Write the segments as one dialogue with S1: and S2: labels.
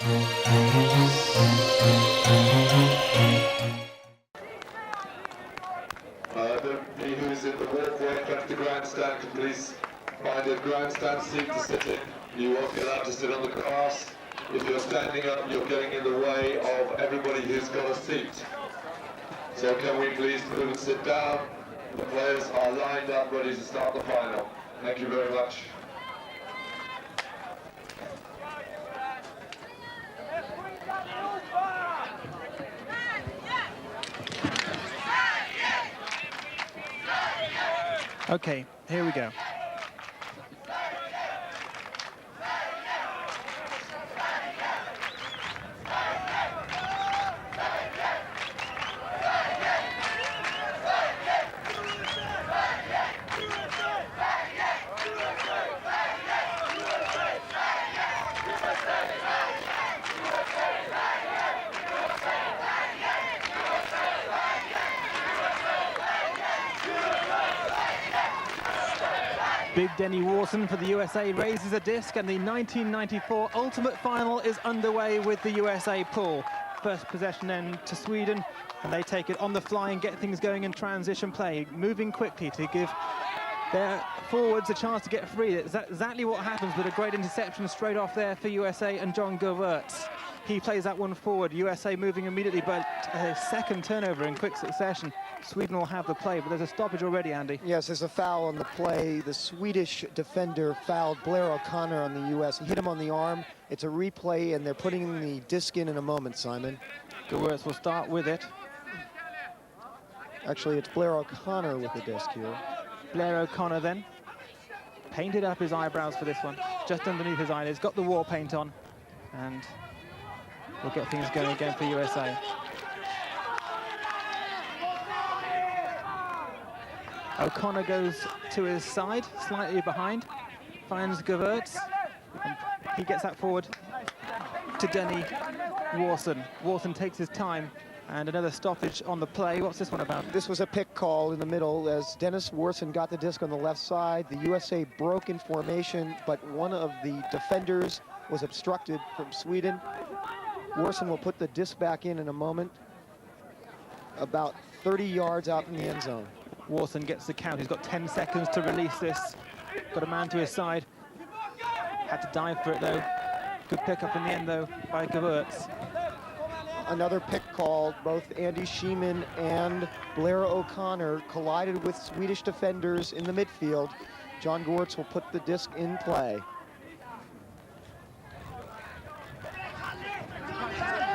S1: Everybody who's in the walkway in front of the grandstand can please find a grandstand seat to sit in. You won't be allowed to sit on the grass. If you're standing up, you're getting in the way of everybody who's got a seat. So can we please move and sit down? The players are lined up, ready to start the final. Thank you very much.
S2: Okay, here we go. Big Denny Warson for the USA raises a disc, and the 1994 Ultimate Final is underway with the USA pool. First possession then to Sweden, and they take it on the fly and get things going in transition play, moving quickly to give their forwards a chance to get free. That's exactly what happens with a great interception straight off there for USA and John Govertz. He plays that one forward, USA moving immediately, but a second turnover in quick succession. Sweden will have the play, but there's a stoppage already, Andy.
S3: Yes, there's a foul on the play. The Swedish defender fouled Blair O'Connor on the US. He hit him on the arm. It's a replay, and they're putting the disc in a moment, Simon.
S2: Govertz will start with it.
S3: Actually, it's Blair O'Connor with the disc here.
S2: Blair O'Connor then. Painted up his eyebrows for this one, just underneath his eyelids. Got the war paint on, and we'll get things going again for USA. O'Connor goes to his side, slightly behind, finds Govertz, and he gets that forward to Denny Warson. Warson takes his time, and another stoppage on the play. What's this one about?
S3: This was a pick call in the middle as Dennis Warson got the disc on the left side. The USA broke in formation, but one of the defenders was obstructed from Sweden. Warson will put the disc back in a moment, about 30 yards out from the end zone.
S2: Warson gets the count. He's got 10 seconds to release this. Got a man to his side. Had to dive for it, though. Good pickup in the end, though, by Govertz.
S3: Another pick call. Both Andy Sheeman and Blair O'Connor collided with Swedish defenders in the midfield. John Govertz will put the disc in play.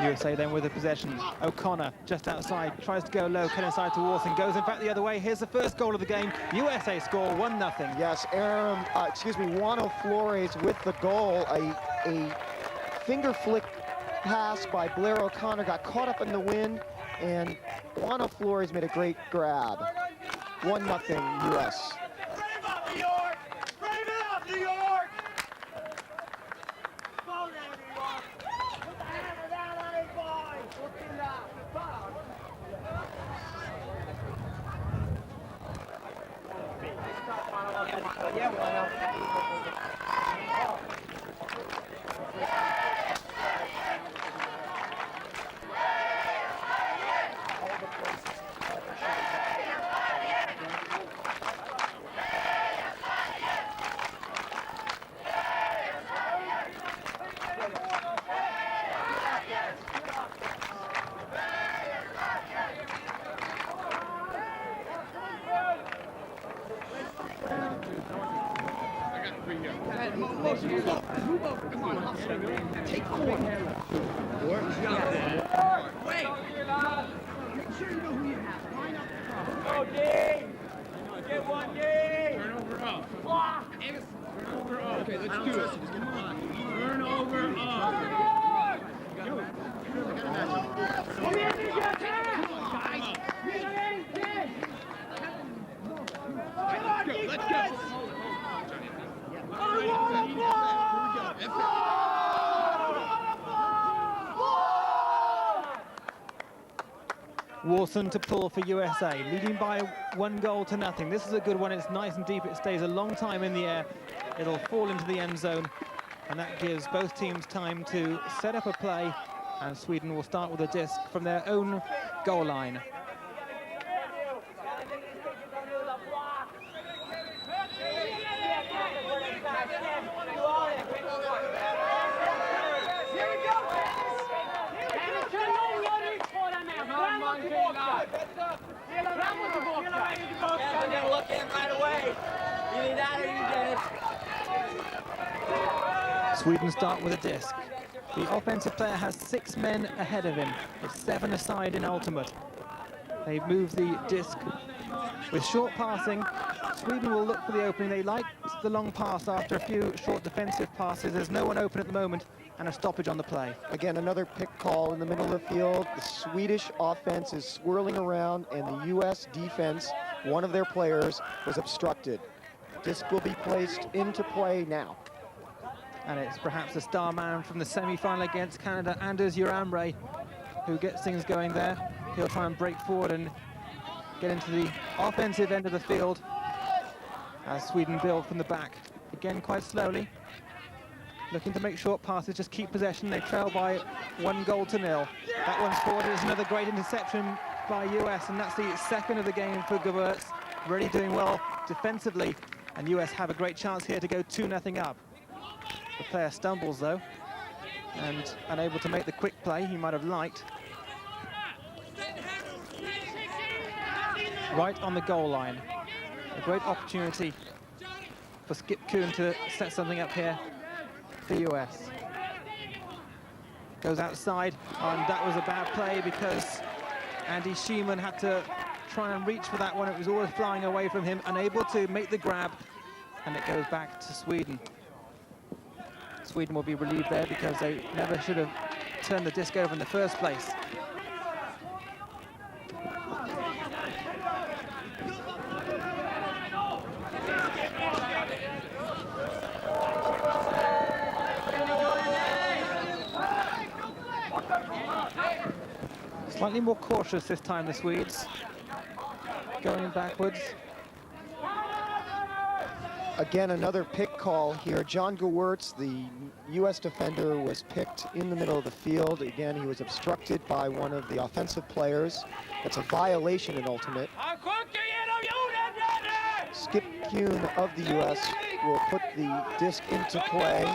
S2: USA then with the possession. O'Connor just outside, tries to go low, cut inside to Warson, goes in fact the other way. Here's the first goal of the game. USA score 1-0.
S3: Yes, Juano Flores with the goal. A finger flick pass by Blair O'Connor got caught up in the wind, and Juano Flores made a great grab. 1-0 US.
S4: Take four. Wait. Make sure you know who you have. Line up front. Go, D. Get one, D. Turnover up. Block. Turnover up. Okay, let's do it. Turnover up. Let's go.
S2: Warson to pull for USA, leading by 1-0. This is a good one. It's nice and deep. It stays a long time in the air. It'll fall into the end zone, and that gives both teams time to set up a play, and Sweden will start with a disc from their own goal line. Sweden start with a disc. The offensive player has 6 men ahead of him, with 7 aside in ultimate. They move the disc with short passing. Sweden will look for the opening. They like the long pass after a few short defensive passes. There's no one open at the moment, and a stoppage on the play.
S3: Again, another pick call in the middle of the field. The Swedish offense is swirling around, and the U.S. defense, one of their players, was obstructed. Disc will be placed into play now.
S2: And it's perhaps the star man from the semi-final against Canada, Anders Uramre, who gets things going there. He'll try and break forward and get into the offensive end of the field as Sweden build from the back. Again, quite slowly. Looking to make short passes, just keep possession. They trail by 1-0. That one's forward. Is another great interception by US, and that's the second of the game for Gewurz. Really doing well defensively, and US have a great chance here to go 2-0 up. The player stumbles though, and unable to make the quick play he might have liked. Right on the goal line. A great opportunity for Skip Kuhn to set something up here for US. Goes outside, and that was a bad play because Andy Schiemann had to try and reach for that one. It was always flying away from him, unable to make the grab, and it goes back to Sweden. Sweden will be relieved there because they never should have turned the disc over in the first place. Slightly more cautious this time, the Swedes, going backwards.
S3: Again, another pick call here. John Gewurz, the U.S. defender, was picked in the middle of the field. Again, he was obstructed by one of the offensive players. That's a violation in ultimate. Skip Kuhn of the U.S. will put the disc into play.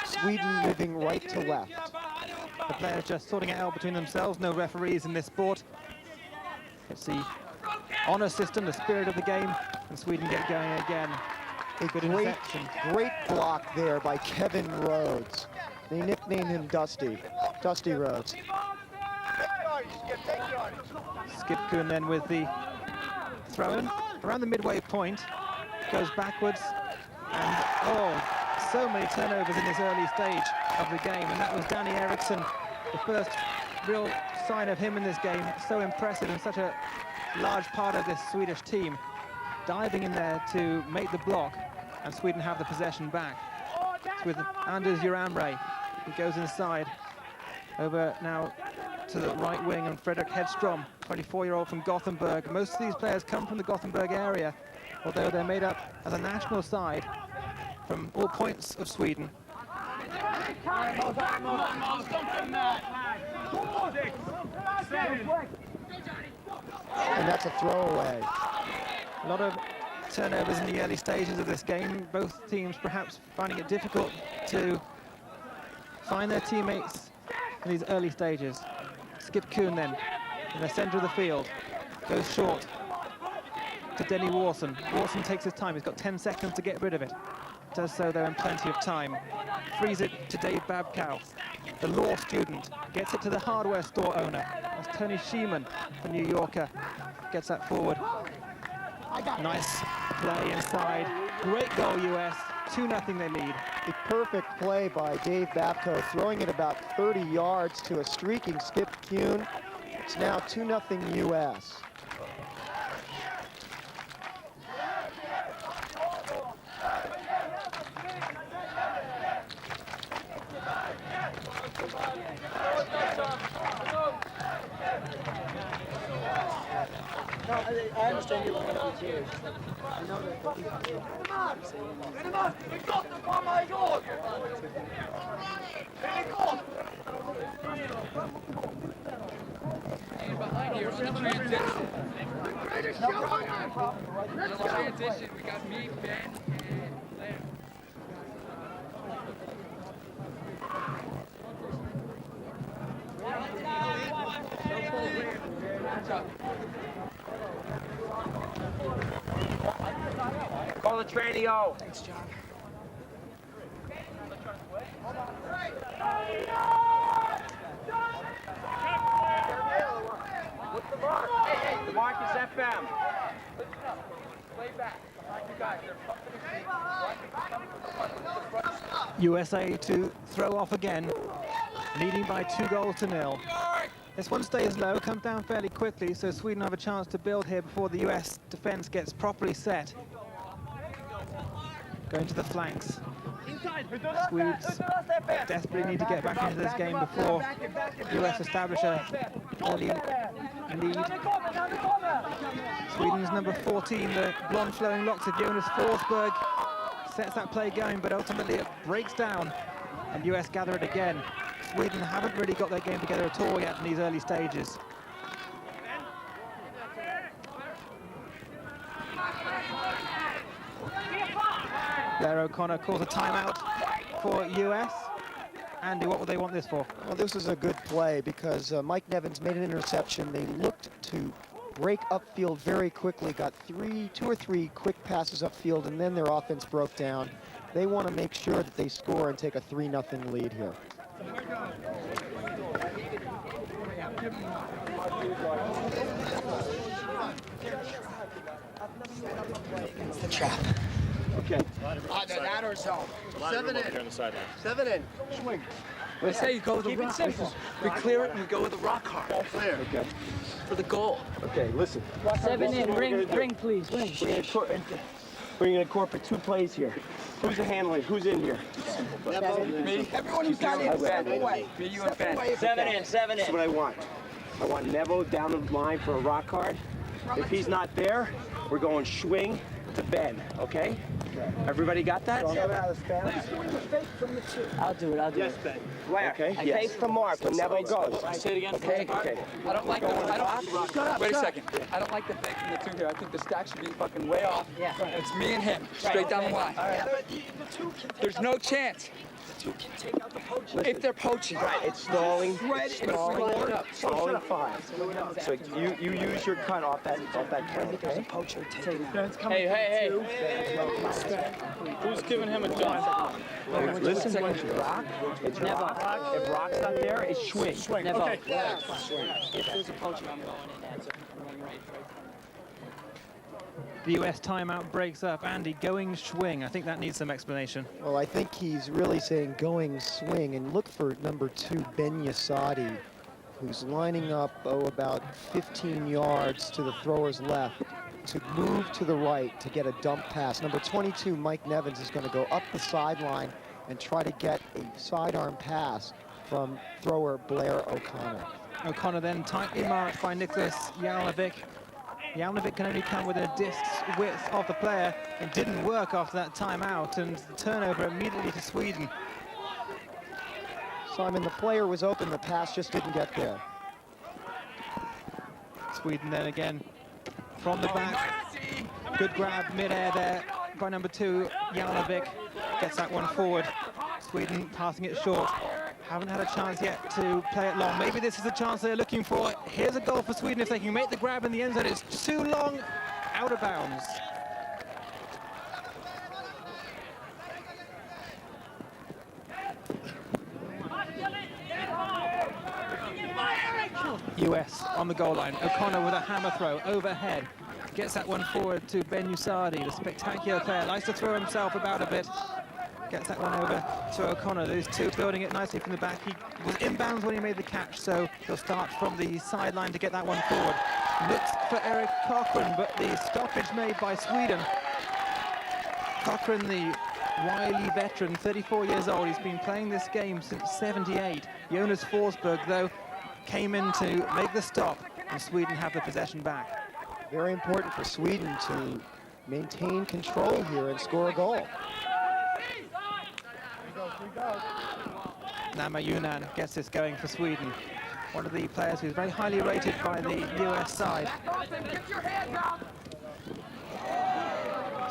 S3: Sweden moving right to left.
S2: The players just sorting it out between themselves. No referees in this sport. It's the honor system, the spirit of the game, and Sweden get going again.
S3: A great block there by Kevin Rhodes. They nicknamed him Dusty Rhodes.
S2: Skip Kuhn then with the throw-in around the midway point, goes backwards, and so many turnovers in this early stage of the game, and that was Danny Eriksson, the first real sign of him in this game. So impressive and such a large part of this Swedish team, diving in there to make the block, and Sweden have the possession back. It's with Anders Uramre, who goes inside, over now to the right wing, and Fredrik Hedström, 24-year-old from Gothenburg. Most of these players come from the Gothenburg area, although they're made up as a national side from all points of Sweden.
S3: And that's a throwaway.
S2: A lot of turnovers in the early stages of this game. Both teams perhaps finding it difficult to find their teammates in these early stages. Skip Kuhn then in the center of the field, goes short to Denny Warson. Warson takes his time. He's got 10 seconds to get rid of it. Does so though in plenty of time. Frees it to Dave Babcow, the law student. Gets it to the hardware store owner. That's Tony Schiemann, the New Yorker. Gets that forward. Nice play inside. Great goal, US. 2-0 they lead.
S3: A perfect play by Dave Babcow, throwing it about 30 yards to a streaking Skip Kuhn. It's now 2-0 US. I understand you looking at the tears. I know that.
S4: Behind here, for the transition, we got me, Ben, and Blair.
S5: Call the tranio.
S3: Thanks, John.
S5: What's the mark? Hey, the mark is FM.
S4: Play back. You guys,
S2: USA to throw off again, leading by 2-0. This one stays low, comes down fairly quickly, so Sweden have a chance to build here before the US defense gets properly set. Going to the flanks. Swedes desperately need to get back into this game before US establish a early lead. Sweden's number 14, the blonde flowing locks of Jonas Forsberg, sets that play going, but ultimately it breaks down and US gather it again. Sweden haven't really got their game together at all yet in these early stages. Blair O'Connor calls a timeout for US. Andy, what would they want this for?
S3: Well, this is a good play because Mike Nevins made an interception. They looked to break upfield very quickly, got two or three quick passes upfield, and then their offense broke down. They want to make sure that they score and take a 3-0 lead here. It's the trap.
S5: Okay.
S6: Either that or zone.
S7: 7 in. On the sideline.
S6: 7 in. Swing.
S4: Let's say you go with the rock. We clear it and we go with the rock hard.
S6: All clear.
S5: Okay.
S4: For the goal.
S5: Okay, listen.
S8: 7 in, ring, please, ring.
S5: We're going to incorporate 2 plays here. Who's the handler? Who's in here?
S4: Me.
S6: Everyone who's got in, step away.
S4: Me, you, and Ben.
S8: 7 in, 7
S5: This is
S8: in.
S5: what I want. I want Nevo down the line for a rock hard. If he's not there, we're going swing to Ben, okay? Everybody got that?
S8: I'll do it.
S5: Yes, Ben. Okay, yes. Face the mark when Nevo goes.
S8: Say it again.
S5: Okay, okay.
S4: I don't like the. Wait a second. I don't like the thing from the two here. I think the stack should be fucking way off.
S8: Yeah.
S4: It's me and him, straight down the line. There's no chance. If they're poaching.
S5: Right, it's stalling. It's stalling 5. So you use your cut off that play, okay?
S8: Hey.
S7: Who's giving him a jump?
S5: Listen, it's rock. It's rock. If rock's not there, it's swing.
S8: Never.
S7: Okay.
S8: If there's a poacher, I'm going in there.
S2: The US timeout breaks up. Andy, going swing. I think that needs some explanation.
S3: Well, I think he's really saying going swing, and look for number 2, Ben Yasadi, who's lining up, about 15 yards to the thrower's left to move to the right to get a dump pass. Number 22, Mike Nevins, is going to go up the sideline and try to get a sidearm pass from thrower Blair O'Connor.
S2: O'Connor then tightly marked by Nicholas Jalnovic. Jalnovic can only come within a disc's width of the player. It didn't work after that timeout, and the turnover immediately to Sweden.
S3: Simon, the player was open, the pass just didn't get there.
S2: Sweden then again from the back. Good grab mid-air there by number 2, Jalnovic. Gets that one forward. Sweden passing it short. Haven't had a chance yet to play it long. Maybe this is the chance they're looking for. Here's a goal for Sweden if they can make the grab in the end zone. It's too long, out of bounds. US on the goal line. O'Connor with a hammer throw overhead. Gets that one forward to Ben Usadi, the spectacular player. Likes to throw himself about a bit. Gets that one over to O'Connor. Those two building it nicely from the back. He was inbounds when he made the catch, so he'll start from the sideline to get that one forward. Looks for Eric Cochran, but the stoppage made by Sweden. Cochran, the wily veteran, 34 years old. He's been playing this game since '78. Jonas Forsberg, though, came in to make the stop, and Sweden have the possession back.
S3: Very important for Sweden to maintain control here and score a goal.
S2: Nama Yunan gets this going for Sweden. One of the players who's very highly rated by the US side.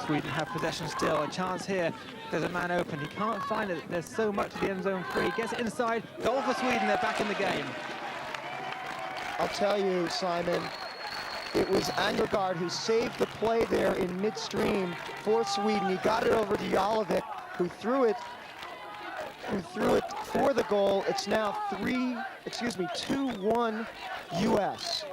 S2: Sweden have possession still, a chance here. There's a man open, he can't find it. There's so much of the end zone free. Gets it inside, goal for Sweden, they're back in the game.
S3: I'll tell you, Simon, it was Angergaard who saved the play there in midstream for Sweden. He got it over to Jalovic, who threw it for the goal. It's now 2-1 US.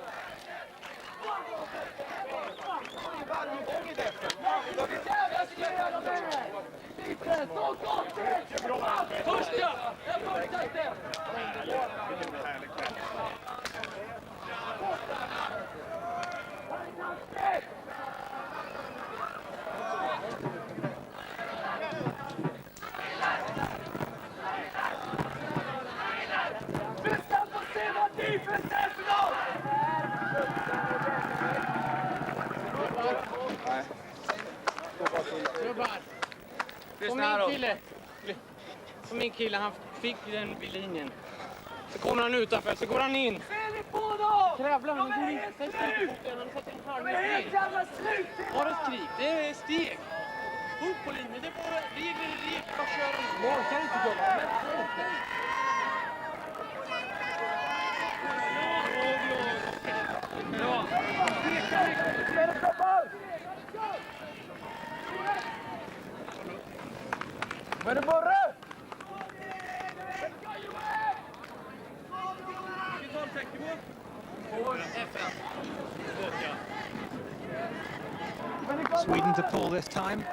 S9: Min kille, han fick den vid linjen. Så kommer han utanför, så går han in. Krävlar, han går in. Han sätter en halvmeter. Var det skrik? Det är steg. Upp på linjen, det är bara regler. Bara kör den. Mål kan inte gå. Var det borre?
S2: Sweden to pull this time.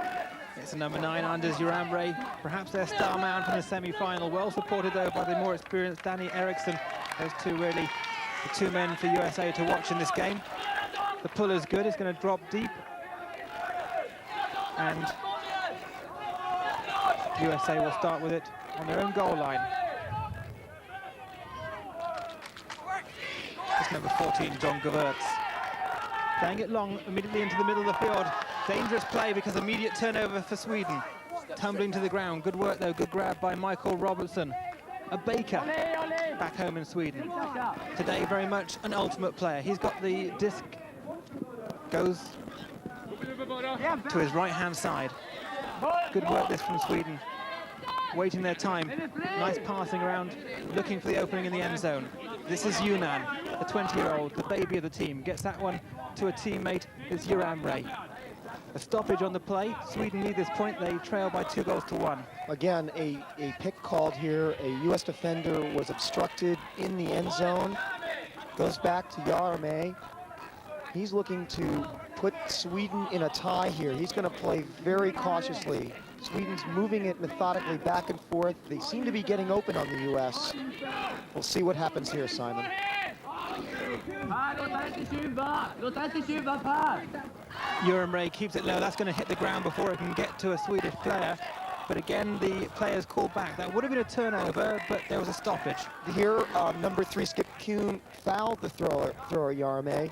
S2: It's a number 9, Anders Juramre, perhaps their star man from the semi-final. Well supported though by the more experienced Danny Eriksson. Those two really the two men for USA to watch in this game. The pull is good, it's going to drop deep. And USA will start with it on their own goal line. It's number 14, John Gewurz. Playing it long, immediately into the middle of the field. Dangerous play because immediate turnover for Sweden. Tumbling to the ground. Good work though, good grab by Michael Robertson. A baker back home in Sweden. Today very much an ultimate player. He's got the disc, goes to his right-hand side. Good work this from Sweden. Waiting their time. Nice passing around, looking for the opening in the end zone. This is Yunan, the 20-year-old, the baby of the team. Gets that one to a teammate, it's Juramre. A stoppage on the play. Sweden need this point. They trail by 2-1.
S3: Again, a pick called here. A U.S. defender was obstructed in the end zone. Goes back to Juramre. He's looking to put Sweden in a tie here. He's going to play very cautiously. Sweden's moving it methodically back and forth. They seem to be getting open on the U.S. We'll see what happens here, Simon.
S2: Juramre keeps it low. That's going to hit the ground before it can get to a Swedish player. But again, the players called back. That would have been a turnover, but there was a stoppage.
S3: Here, number 3, Skip Kuhn, fouled the thrower Juramre.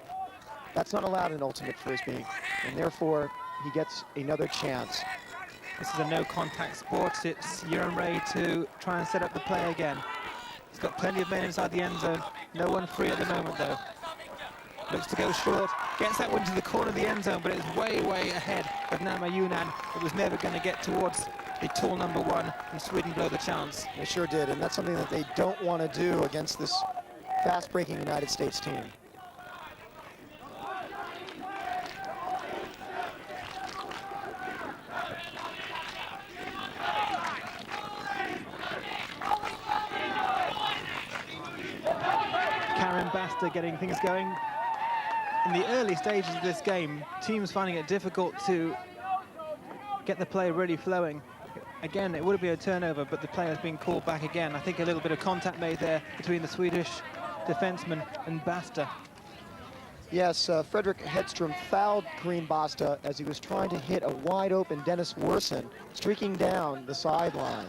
S3: That's not allowed in ultimate frisbee, and therefore he gets another chance.
S2: This is a no-contact sport. It's Juramre to try and set up the play again. He's got plenty of men inside the end zone. No one free at the moment, though. Looks to go short. Gets that one to the corner of the end zone, but it's way, way ahead of Nama Yunan. It was never going to get towards the tall number 1, and Sweden blow the chance.
S3: They sure did, and that's something that they don't want to do against this fast-breaking United States team.
S2: Basta getting things going. In the early stages of this game, teams finding it difficult to get the play really flowing. Again, it would be a turnover, but the player's been called back again. I think a little bit of contact made there between the Swedish defenseman and Basta.
S3: Yes, Fredrik Hedström fouled Karim Basta as he was trying to hit a wide-open Dennis Worsen, streaking down the sideline.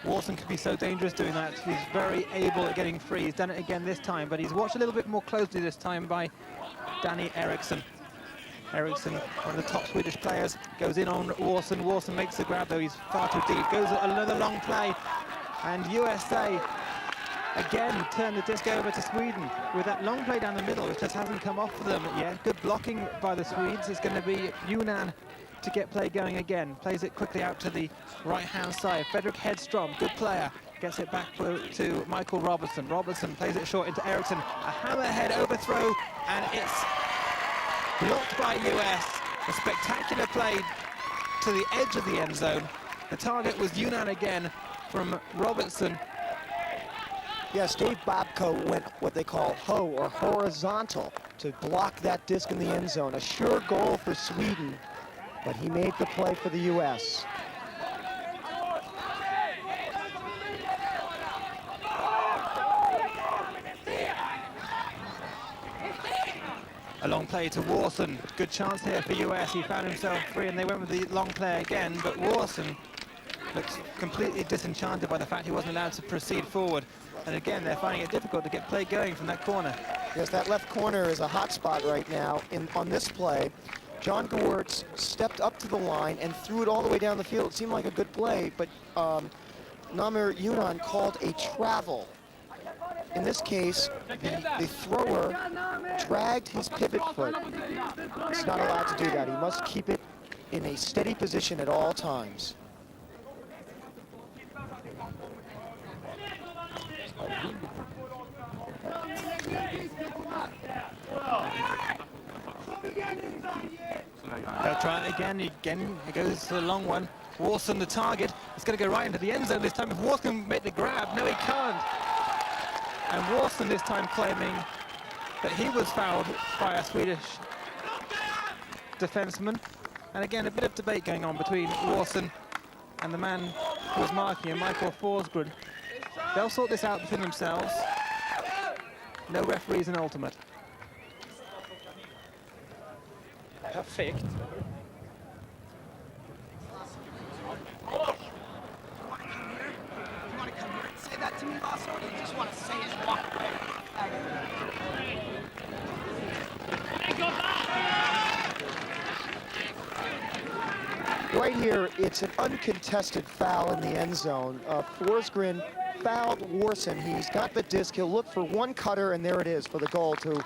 S2: Worsen can be so dangerous doing that. He's very able at getting free. He's done it again this time, but he's watched a little bit more closely this time by Danny Eriksson. Eriksson, one of the top Swedish players, goes in on Warson. Warson makes the grab, though he's far too deep. Goes another long play, and USA again turn the disc over to Sweden with that long play down the middle, which just hasn't come off for them yet. Good blocking by the Swedes. It's going to be Yunnan to get play going again. Plays it quickly out to the right-hand side. Fredrik Hedstrom, good player, gets it back to Michael Robertson. Robertson plays it short into Eriksson. A hammerhead overthrow, and it's blocked by US. A spectacular play to the edge of the end zone. The target was Yunnan again from Robertson.
S3: Yes, Dave Babko went what they call ho, or horizontal, to block that disc in the end zone. A sure goal for Sweden, but he made the play for the US.
S2: A long play to Warson. Good chance here for US. He found himself free, and they went with the long play again, but Warson looks completely disenchanted by the fact he wasn't allowed to proceed forward. And again, they're finding it difficult to get play going from that corner.
S3: Yes, that left corner is a hot spot right now. On this play, John Gewirtz stepped up to the line and threw it all the way down the field. It seemed like a good play, but Namir Yunnan called a travel. In this case, the thrower dragged his pivot foot. He's not allowed to do that. He must keep it in a steady position at all times.
S2: They'll try it again. Again, it goes to the long one. Warson, the target. It's going to go right into the end zone this time. If Warson can make the grab, no, he can't. And Warson this time claiming that he was fouled by a Swedish defenseman. And again, a bit of debate going on between Warson and the man who was marking him, Michael Forsgren. They'll sort this out between themselves. No referees in ultimate.
S9: Perfekt.
S6: Say that to me, boss, or you just want to say it and walk away?
S3: Right here, it's an uncontested foul in the end zone. Forsgren fouled Warson. He's got the disc. He'll look for one cutter, and there it is for the goal to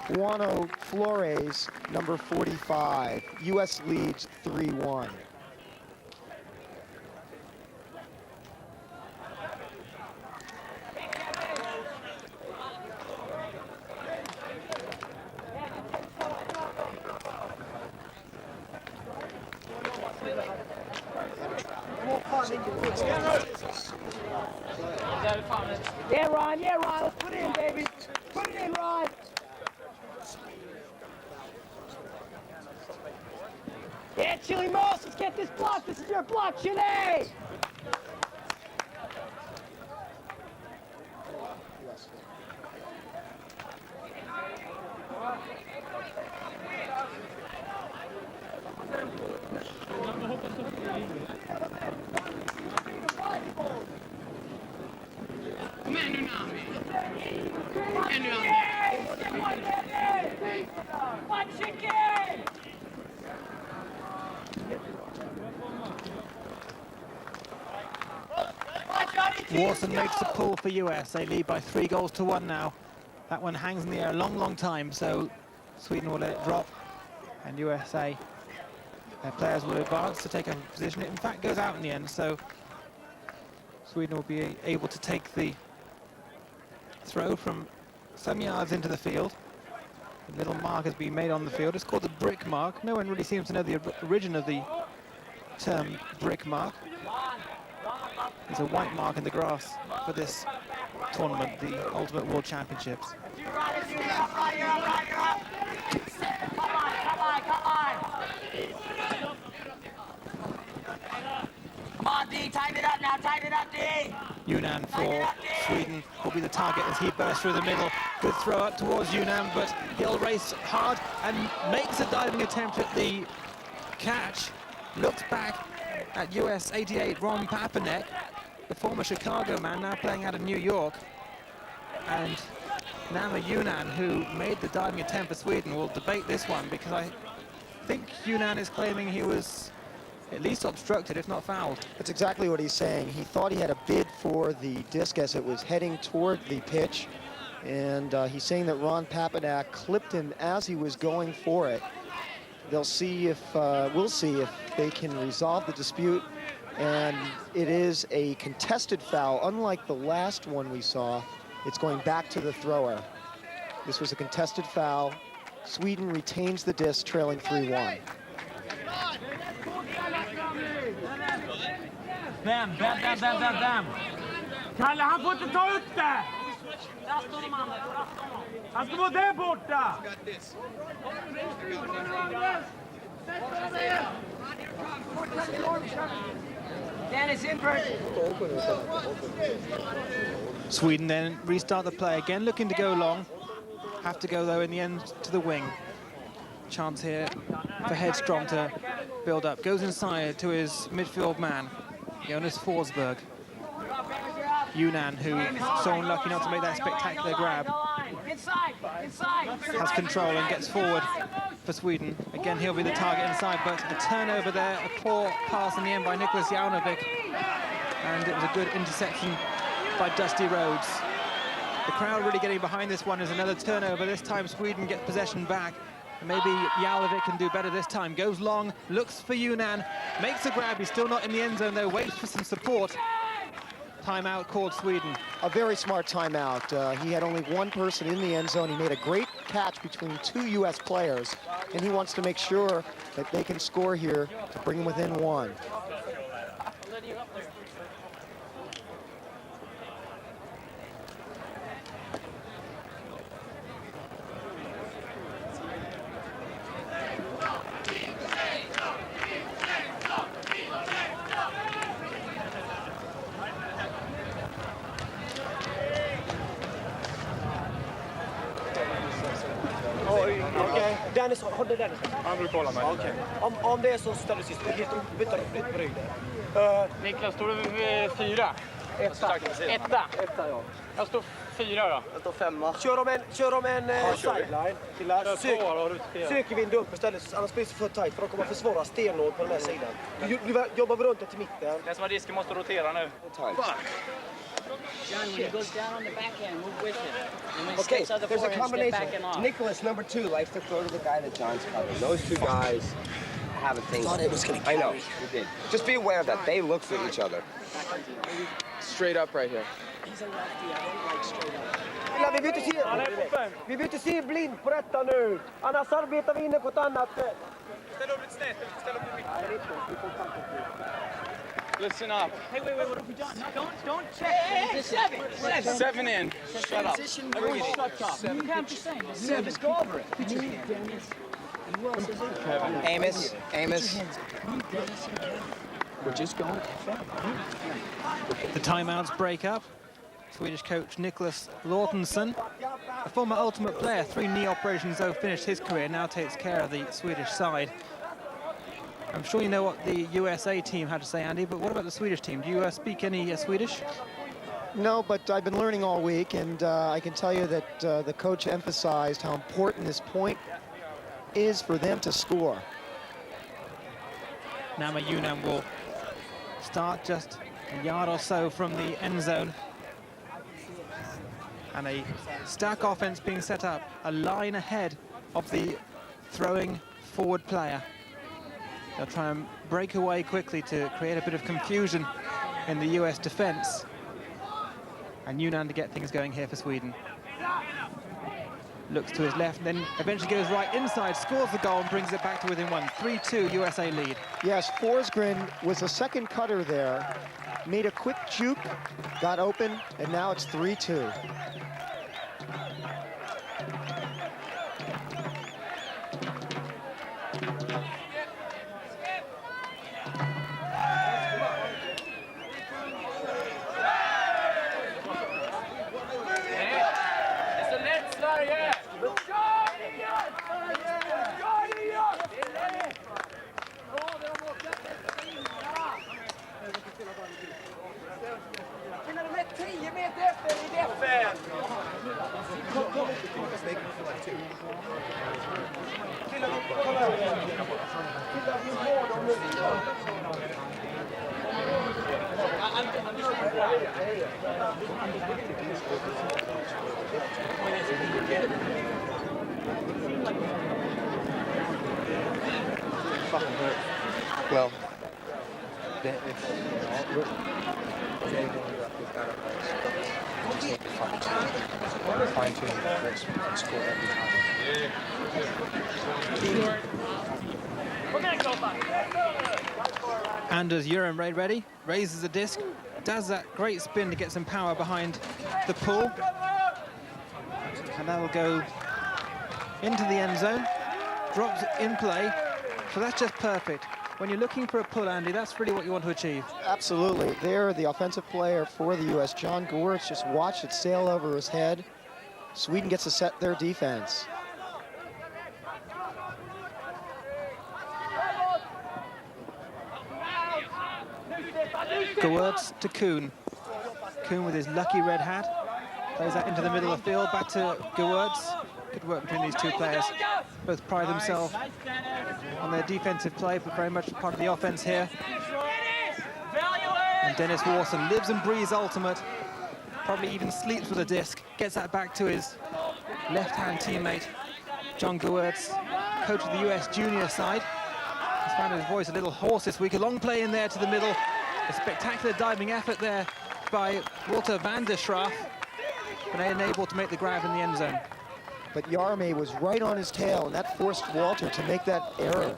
S3: Juano Flores, number 45. U.S. leads 3-1.
S6: Yeah, Ron, let's put it in, baby. Put it in, Ron. Yeah, Chili Moss, let's get this block. This is your block, Chile.
S9: Kom igen nu, Nami. Kom igen nu, Nami.
S2: Warson makes the pull for US. They lead by 3-1 now. That one hangs in the air a long, long time, so Sweden will let it drop, and USA, their players will advance to take a position. It in fact goes out in the end, so Sweden will be able to take the throw from some yards into the field. A little mark has been made on the field. It's called the brick mark. No one really seems to know the origin of the term brick mark. There's a white mark in the grass for this tournament, the Ultimate World Championships.
S6: Come on, D, tighten it up now, tighten it up, D.
S2: Yunnan for Sweden will be the target as he bursts through the middle. Good throw up towards Yunnan, but he'll race hard and makes a diving attempt at the catch. Looks back at US 88 Ron Papanek, the former Chicago man, now playing out of New York. And Namir Yunnan, who made the diving attempt for Sweden, will debate this one, because think Yunnan is claiming he was at least obstructed, if not fouled.
S3: That's exactly what he's saying. He thought he had a bid for the disc as it was heading toward the pitch. And he's saying that Ron Papadak clipped him as he was going for it. They'll see if, we'll see if they can resolve the dispute. And it is a contested foul. Unlike the last one we saw, it's going back to the thrower. This was a contested foul. Sweden retains the disc, trailing 3-1.
S6: Vem? Kalle, han får inte ta upp det! Han ska vara där borta! Dennis in for
S2: Sweden then restart the play again, looking to go long. Have to go, though, in the end to the wing. Chance here for Hedstrom to build up. Goes inside to his midfield man, Jonas Forsberg. Yunnan, who's so unlucky not to make that spectacular grab, has control and gets forward for Sweden. Again, he'll be the target inside, but a turnover there, a poor pass in the end by Niklas Jaunovic, and it was a good interception by Dusty Rhodes. The crowd really getting behind this one. Is another turnover. This time Sweden gets possession back. Maybe Jaunovic can do better this time. Goes long, looks for Yunnan, makes a grab. He's still not in the end zone though, waits for some support. Timeout called Sweden.
S3: A very smart timeout. He had only one person in the end zone. He made a great catch between two U.S. players, and he wants to make sure that they can score here to bring him within one.
S5: Dennis, håll det Dennis.
S7: Han brukar hålla mig.
S5: Okay. Om det är så ställer du sist, byter bryt.
S9: Niklas, står du vid 4?
S5: Etta, ja.
S9: Jag står 4 då.
S5: Jag står 5. Kör om en sideline. Söker vi upp istället, annars blir det för tight för de kommer försvara stenhårt på den här sidan. Du jobbar runt till mitten.
S9: Den som har disken måste rotera nu.
S8: John, when he goes down on the backhand, move with it. And when he
S5: Okay,
S8: steps out the
S5: there's a
S8: forehand, step back and
S5: combination.
S8: off.
S5: Nicholas, number 2, likes to throw to the guy that John's covering. Those two guys have a thing.
S3: Thought it was gonna
S5: I know, you did. Just be aware of that. They look for each other.
S9: Straight up right here.
S8: He's a lefty, I don't like straight up.
S5: Vi byter se blind på detta nu. Annars arbetar vi inne på ett annat sätt.
S9: Ställ upp lite snett, ställ upp lite. Listen up.
S8: Hey, wait, what have we done? Don't check. Seven.
S9: 7 in. Shut up.
S8: Transition. Everyone shut up. I'm just saying. Seven. Go over it. Put your hand, Dennis. Who else is it?
S5: Amos.
S8: We're just going.
S2: The timeouts break up. Swedish coach Niklas Lortensson, a former Ultimate player, 3 knee operations though, finished his career, now takes care of the Swedish side. I'm sure you know what the USA team had to say, Andy, but what about the Swedish team? Do you speak any Swedish?
S3: No, but I've been learning all week, and I can tell you that the coach emphasized how important this point is for them to score.
S2: Nama Yunnan will start just a yard or so from the end zone. And a stack offense being set up, a line ahead of the throwing forward player. They'll try and break away quickly to create a bit of confusion in the US defense. And Yunnan to get things going here for Sweden. Looks to his left, then eventually goes right inside, scores the goal and brings it back to within 1. 3-2 USA lead.
S3: Yes, Forsgren was the second cutter there. Made a quick juke, got open, and now it's 3-2. Well,
S2: Anders Urenray ready, raises the disc, does that great spin to get some power behind the pull. And that will go into the end zone, drops in play. So that's just perfect. When you're looking for a pull, Andy, that's really what you want to achieve.
S3: absolutely. There, the offensive player for the U.S., John Gewirtz, just watched it sail over his head. Sweden gets to set their defense.
S2: Gewirtz to Kuhn. Kuhn with his lucky red hat. Plays that into the middle of the field, back to Gewirtz. Good work between these two players. Both pride themselves on their defensive play, but very much part of the offense here. And Dennis Warson lives and breathes ultimate. Probably even sleeps with a disc. Gets that back to his left-hand teammate, John Gewirtz, coach of the US junior side. He's found his voice a little hoarse this week. A long play in there to the middle. A spectacular diving effort there by Walter van der Schraaf, but unable to make the grab in the end zone.
S3: But Jarme was right on his tail, and that forced Walter to make that error.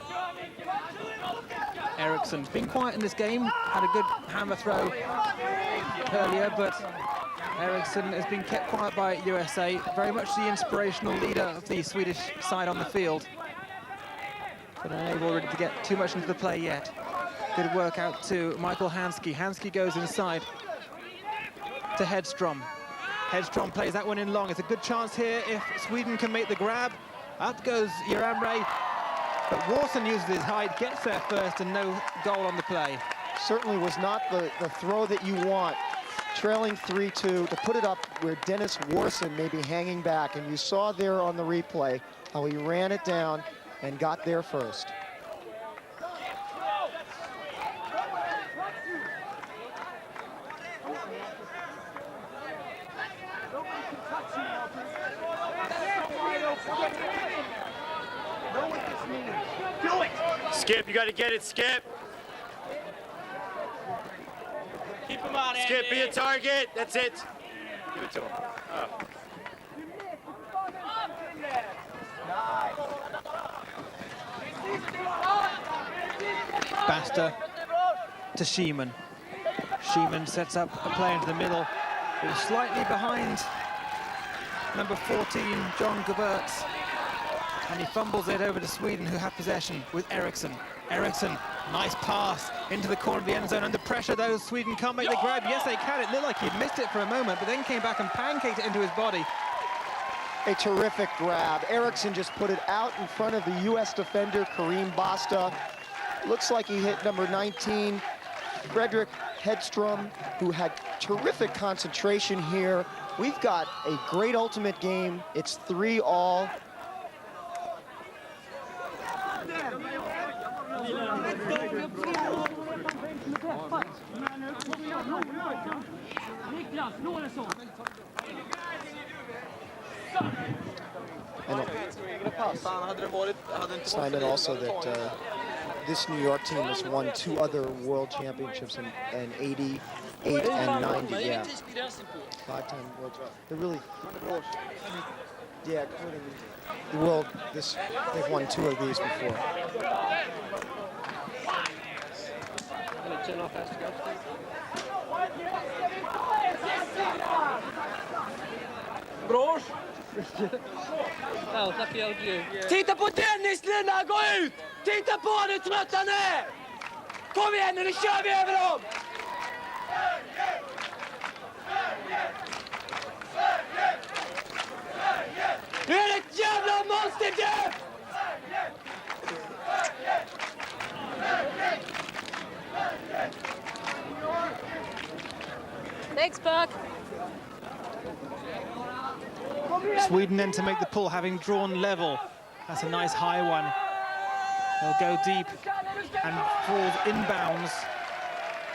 S2: Eriksson's been quiet in this game, had a good hammer throw earlier, but Eriksson has been kept quiet by USA, very much the inspirational leader of the Swedish side on the field, but unable really to get too much into the play yet. Good work out to Michael Hansky. Hansky goes inside to Hedstrom. Hedstrom plays that one in long. It's a good chance here if Sweden can make the grab. Up goes Urenray, but Warson uses his height, gets there first, and no goal on the play.
S3: Certainly was not the throw that you want. Trailing 3-2 to put it up where Dennis Warson may be hanging back, and you saw there on the replay how he ran it down and got there first.
S7: Skip, you got to get it, Skip.
S9: Keep him on, Andy.
S7: Skip, be a target. That's it. Give it to him. Oh.
S2: Basta to Schiemann. Schiemann sets up a play into the middle. It was slightly behind number 14, John Gewirtz. And he fumbles it over to Sweden, who have possession with Eriksson. Eriksson, nice pass into the corner of the end zone. Under pressure, though, Sweden can't make the grab. Yes, they can. It looked like he'd missed it for a moment, but then came back and pancaked it into his body.
S3: A terrific grab. Eriksson just put it out in front of the U.S. defender, Kareem Basta. Looks like he hit number 19, Fredrik Hedstrom, who had terrific concentration here. We've got a great ultimate game. It's 3-all. Simon, also that this New York team has won 2 other world championships in 88 and 90. Yeah, 5-time world. They're really, yeah, including the world. They've won 2 of these before.
S9: Brors!
S6: Titta på Dennis, Lina! Gå ut! Titta på hur trött han är! Kom igen nu, nu kör vi över dem! Nu är det ett jävla monstergrepp!
S10: Thanks, Buck.
S2: Sweden then to make the pull, having drawn level. That's a nice high one. They'll go deep and falls inbounds.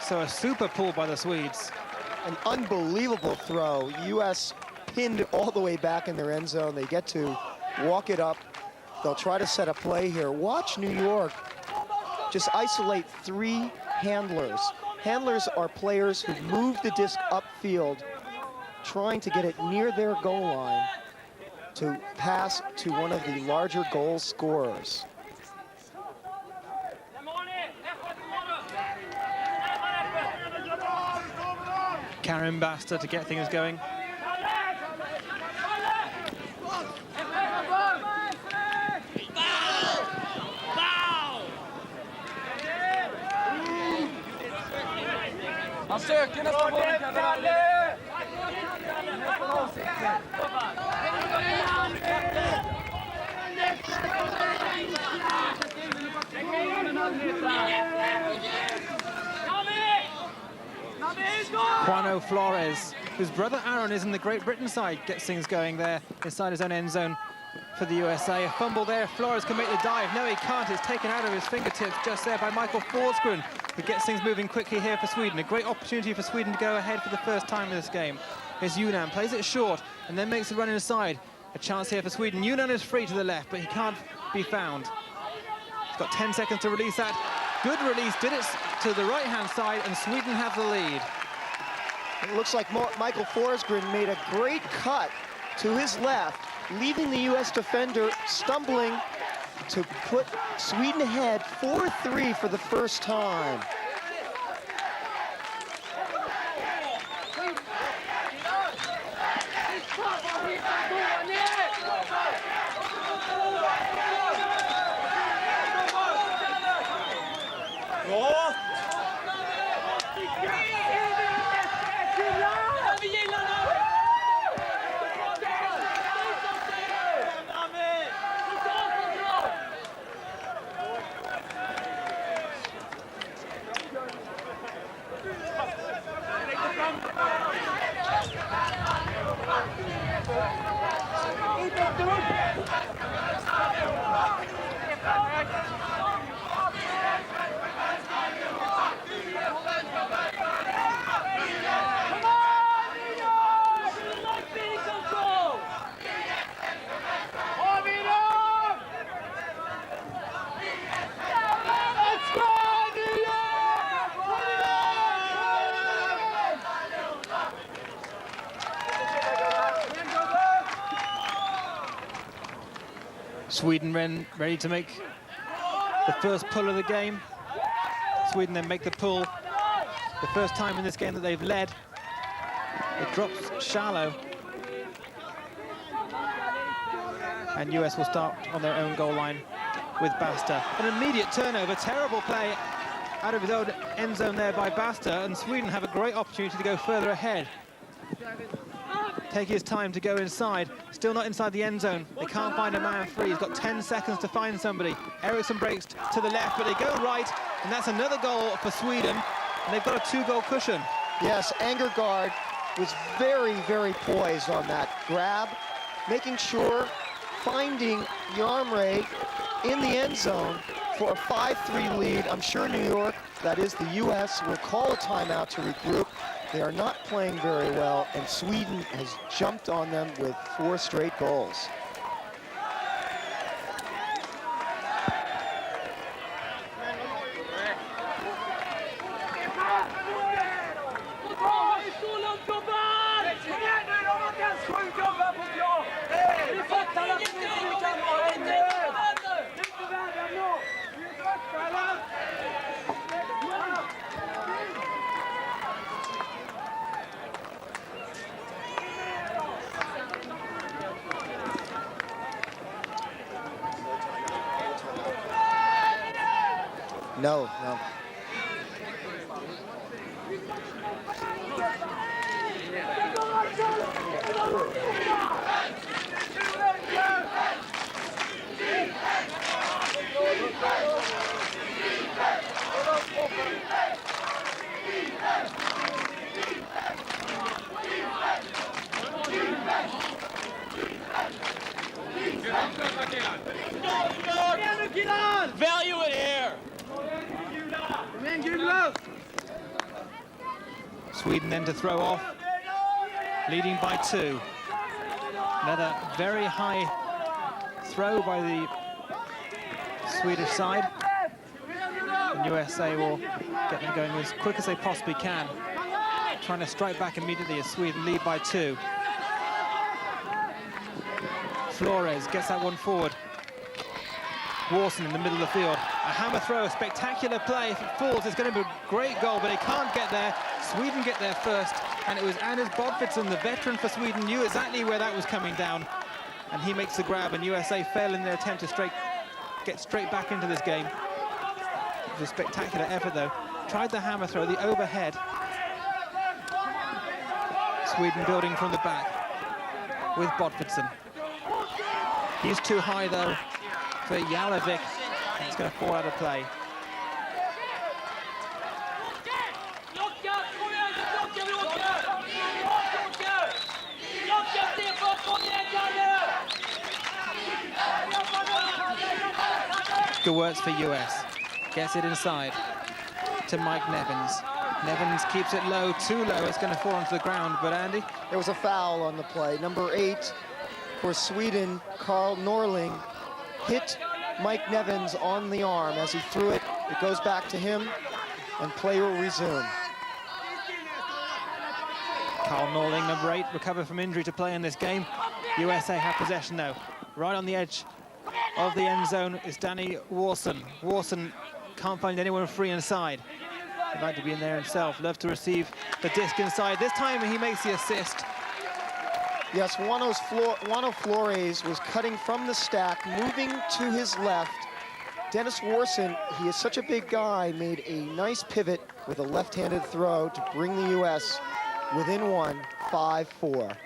S2: So a super pull by the Swedes.
S3: An unbelievable throw. U.S. pinned all the way back in their end zone. They get to walk it up. They'll try to set a play here. Watch New York just isolate 3 handlers. Handlers are players who move the disc upfield, trying to get it near their goal line to pass to one of the larger goal scorers.
S2: Karim Basta to get things going.
S6: Han söker nästan på den, Kalle!
S2: Juano Flores, whose brother Aaron is in the Great Britain side, gets things going there inside his own end zone for the USA. A fumble there. Flores can make the dive. No, he can't. It's taken out of his fingertips just there by Michael Forsgren, who gets things moving quickly here for Sweden. A great opportunity for Sweden to go ahead for the first time in this game. Here's Yunan, plays it short and then makes the run inside. A chance here for Sweden. Yunan is free to the left, but he can't be found. He's got 10 seconds to release that. Good release, did it to the right-hand side, and Sweden have the lead.
S3: It looks like Michael Forsgren made a great cut to his left, leaving the U.S. defender stumbling to put Sweden ahead 4-3 for the first time.
S2: Sweden ready to make the first pull of the game. Sweden then make the pull. The first time in this game that they've led. It drops shallow. And US will start on their own goal line with Basta. An immediate turnover, terrible play out of his own end zone there by Basta, and Sweden have a great opportunity to go further ahead. Taking his time to go inside, still not inside the end zone. They can't find a man free. He's got 10 seconds to find somebody. Eriksson breaks to the left, but they go right, and that's another goal for Sweden, and they've got a 2-goal cushion.
S3: Yes, Angergaard was very, very poised on that grab, making sure, finding Yarmre in the end zone for a 5-3 lead. I'm sure New York, that is the US, will call a timeout to regroup. They are not playing very well, and Sweden has jumped on them with 4 straight goals. No.
S7: Value it here.
S2: Sweden then to throw off, leading by 2. Another very high throw by the Swedish side. And USA will get them going as quick as they possibly can, trying to strike back immediately as Sweden lead by 2. Flores gets that one forward. Warson in the middle of the field. A hammer throw, a spectacular play. If it falls, it's going to be a great goal, but they can't get there. Sweden get there first, and it was Anders Bodvidsson, the veteran for Sweden, knew exactly where that was coming down, and he makes the grab, and USA fail in their attempt to get straight back into this game. It was a spectacular effort, though. Tried the hammer throw, the overhead. Sweden building from the back with Bodvidsson. He's too high, though, for Jalovic. It's going to fall out of play. Good works for US. Gets it inside to Mike Nevins. Nevins keeps it low, too low. It's going to fall onto the ground, but Andy?
S3: There was a foul on the play. Number 8 for Sweden, Carl Norling, hit Mike Nevins on the arm as he threw it. It goes back to him, and play will resume.
S2: Carl Norling, number 8, recovered from injury to play in this game. USA have possession, though. Right on the edge of the end zone is Danny Warson. Warson can't find anyone free inside. He'd like to be in there himself. Love to receive the disc inside. This time he makes the assist.
S3: Yes, Juano Flores was cutting from the stack, moving to his left. Dennis Warson, he is such a big guy, made a nice pivot with a left-handed throw to bring the U.S. within 1, 5-4.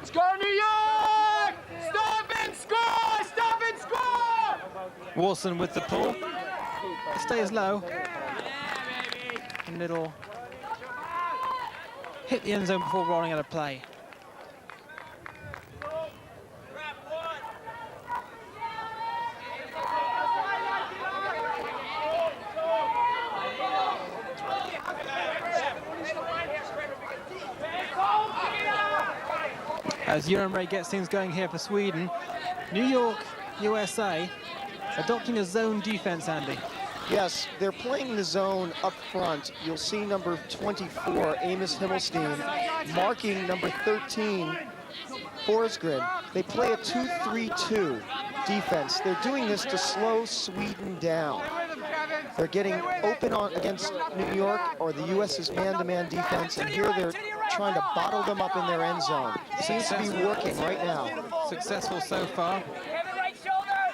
S6: Let's go, New York! Stop and score! Stop and score!
S2: Warson with the pull. Stays low. And it'll hit the end zone before rolling out of play. As Ray gets things going here for Sweden, New York, USA, adopting a zone defense, Andy.
S3: Yes, they're playing the zone up front. You'll see number 24, Amos Himmelstein, marking number 13, Forsgren. They play a 2-3-2 defense. They're doing this to slow Sweden down. They're getting open against New York or the U.S.'s man-to-man defense, and here they're trying to bottle them up in their end zone. Seems to be working right now.
S2: Successful so far.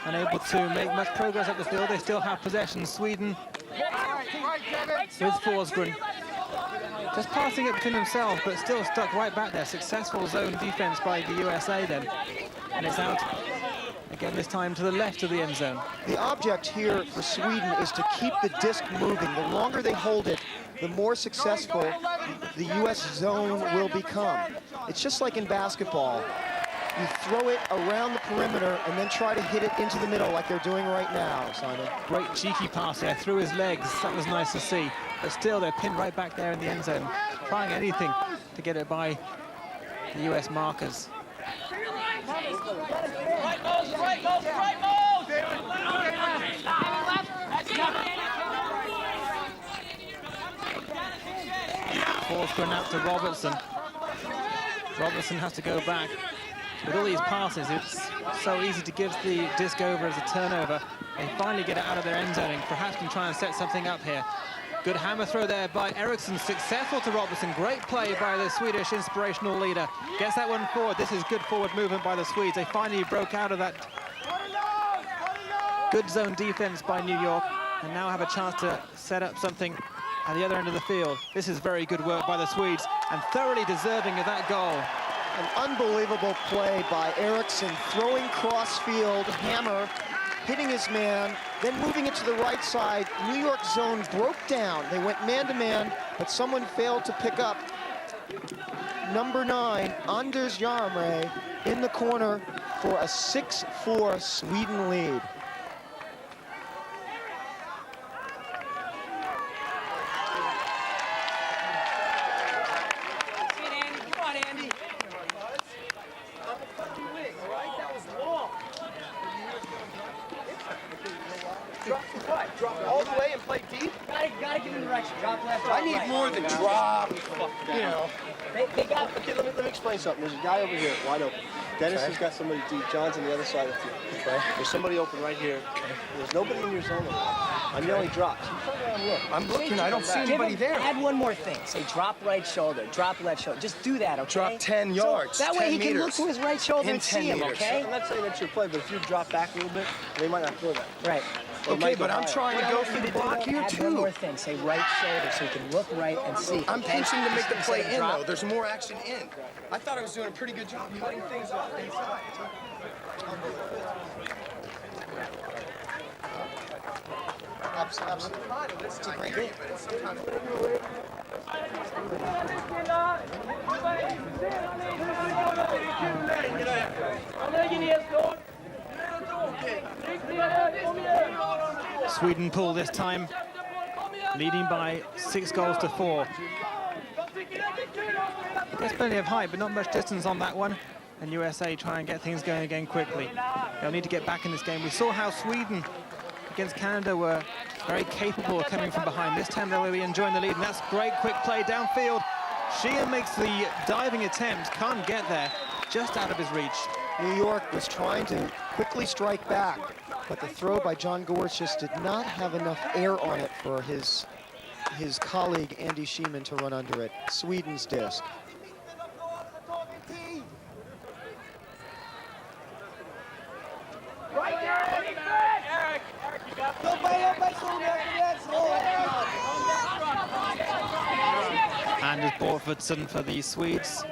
S2: Unable to make much progress up the field. They still have possession. Sweden with Forsgren. Just passing it between themselves, but still stuck right back there. Successful zone defense by the USA then. And it's out again, this time to the left of the end zone.
S3: The object here for Sweden is to keep the disc moving. The longer they hold it, the more successful the U.S. zone will become. It's just like in basketball. You throw it around the perimeter and then try to hit it into the middle like they're doing right now, Simon.
S2: Great cheeky pass there through his legs. That was nice to see. But still, they're pinned right back there in the end zone, trying anything to get it by the U.S. markers. calls for an out to Robertson. Robertson has to go back. With all these passes, it's so easy to give the disc over as a turnover. They finally get it out of their end zone and perhaps can try and set something up here. Good hammer throw there by Eriksson, successful to Robertson. Great play by the Swedish inspirational leader. Gets that one forward. This is good forward movement by the Swedes. They finally broke out of that good zone defense by New York and now have a chance to set up something at the other end of the field. This is very good work by the Swedes and thoroughly deserving of that goal.
S3: An unbelievable play by Eriksson, throwing cross-field, hammer, hitting his man, then moving it to the right side. New York zone broke down. They went man-to-man, but someone failed to pick up number 9, Anders Jaromre, in the corner for a 6-4 Sweden lead.
S5: Drop all the way and play deep?
S8: Gotta give him direction. Drop left, drop
S5: I need
S8: right.
S5: more than drop, you know.
S8: They got...
S5: Okay, let me explain something. There's a guy over here, wide open. Dennis has got somebody deep. John's on the other side of you. Okay. There's somebody open right here. Okay. There's nobody in your zone. I'm yelling drops. You turn around and look. I'm looking. I don't see anybody there.
S8: Add one more thing. Say drop right shoulder, drop left shoulder. Just do that, okay?
S5: Drop 10 yards.
S8: So that way
S5: 10
S8: he can
S5: meters.
S8: look to his right shoulder
S5: In
S8: and
S5: 10
S8: see him,
S5: meters.
S8: okay?
S5: I'm not saying that's your play, but if you drop back a little bit, they might not throw that.
S8: Right.
S5: Okay, but I'm trying to go through the block here,
S8: Add
S5: too.
S8: one more thing. Say right shoulder so he can look right and see.
S5: I'm
S8: okay?
S5: pinching to make the play in,
S8: Drop.
S5: though. There's more action in. I thought I was doing a pretty good job cutting things off inside. Absolutely. It's a great game, but it's sometimes...
S2: Sweden pull this time, leading by 6-4. There's plenty of height, but not much distance on that one. And USA try and get things going again quickly. They'll need to get back in this game. We saw how Sweden against Canada were very capable of coming from behind. This time they'll be enjoying the lead, and that's great quick play downfield. Sheehan makes the diving attempt, can't get there, just out of his reach.
S3: New York was trying to quickly strike back, but the throw by John Gores just did not have enough air on it for his colleague Andy Sheeman to run under it. Sweden's disc.
S2: Anders Borfordson for the Swedes.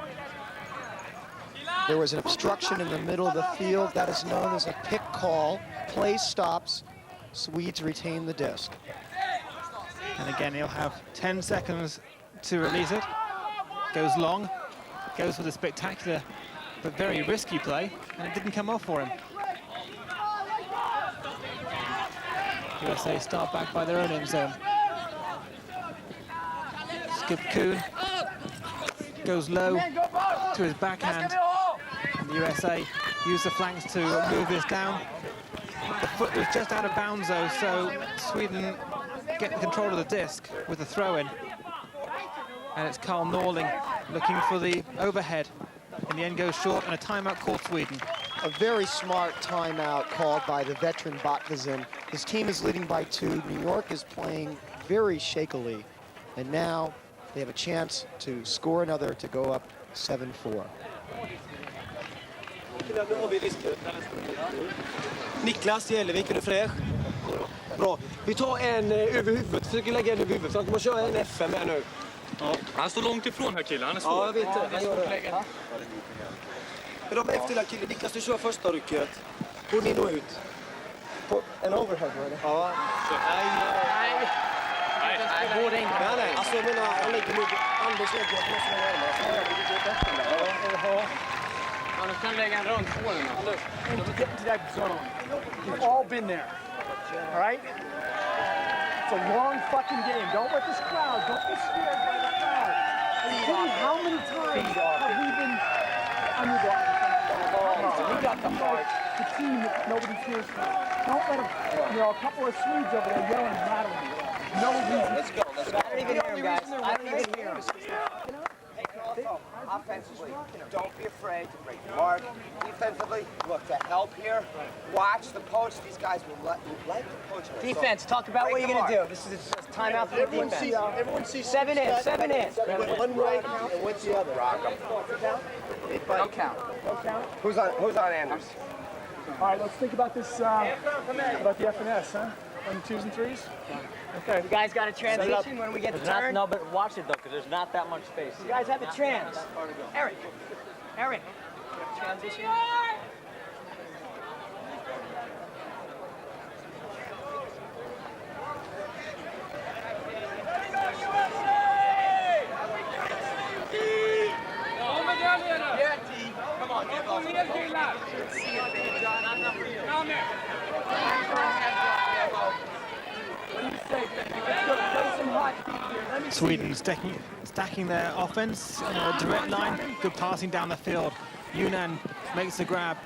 S3: There was an obstruction in the middle of the field. That is known as a pick call. Play stops. Swedes retain the disc.
S2: And again, he'll have 10 seconds to release it. Goes long, goes for the spectacular but very risky play, and it didn't come off for him. USA start back by their own end zone. Skip Kuhn goes low to his backhand. And the USA use the flanks to move this down. The foot was just out of bounds though, so Sweden get control of the disc with the throw-in. And it's Carl Norling looking for the overhead. In the end goes short, and a timeout called Sweden.
S3: A very smart timeout called by the veteran Botvizin. His team is leading by 2. New York is playing very shakily. And now they have a chance to score another to go up 7-4.
S5: Niklas Jelevik, är du fräsch? Bra. Vi tar en över huvudet. Försöker lägga en över huvudet. Så han kommer köra en FM här nu.
S7: Ja, han står långt ifrån här killen. Han är svår.
S5: Ja, jag vet det. Han gör det. Men de efter killen. Niklas, du kör första rycket. Går in och ut. På en overhead, eller? Ja.
S9: Nej. Det går inte.
S5: Nej. Alltså, jag menar, han lägger nog... Anders lägger att måste man göra.
S9: Annars kan lägga en runt på den.
S10: And to get into that zone, we've all been there, all right? It's a long fucking game. Don't let this crowd, don't be scared by the crowd. How many times have we been underdog? We got the heart, the team that nobody cares for. Don't let them, you know, a couple of Swedes over there yelling and rattling. No reason.
S8: Let's go. I don't even hear him, guys. I don't even hear him.
S6: Offensively, don't be afraid to break the mark. Defensively, look, to help here, watch the poach. These guys will let the poach.
S8: Defense, talk about what you're going to do. This is a timeout for the defense.
S5: Everyone sees
S8: 7 in, 7 in.
S5: one right and what's the other?
S6: Don't count. Who's on Anders?
S10: All right, let's think about this, about the F&S, huh? On 2s and 3s? Okay.
S8: You guys got a transition when we get the turn?
S11: No, but watch it, though, because there's not that much space.
S8: You guys have a trans. Eric. Transition.
S4: Come on,
S2: Sweden stacking their offense in a direct line. Good passing down the field. Yunnan makes the grab.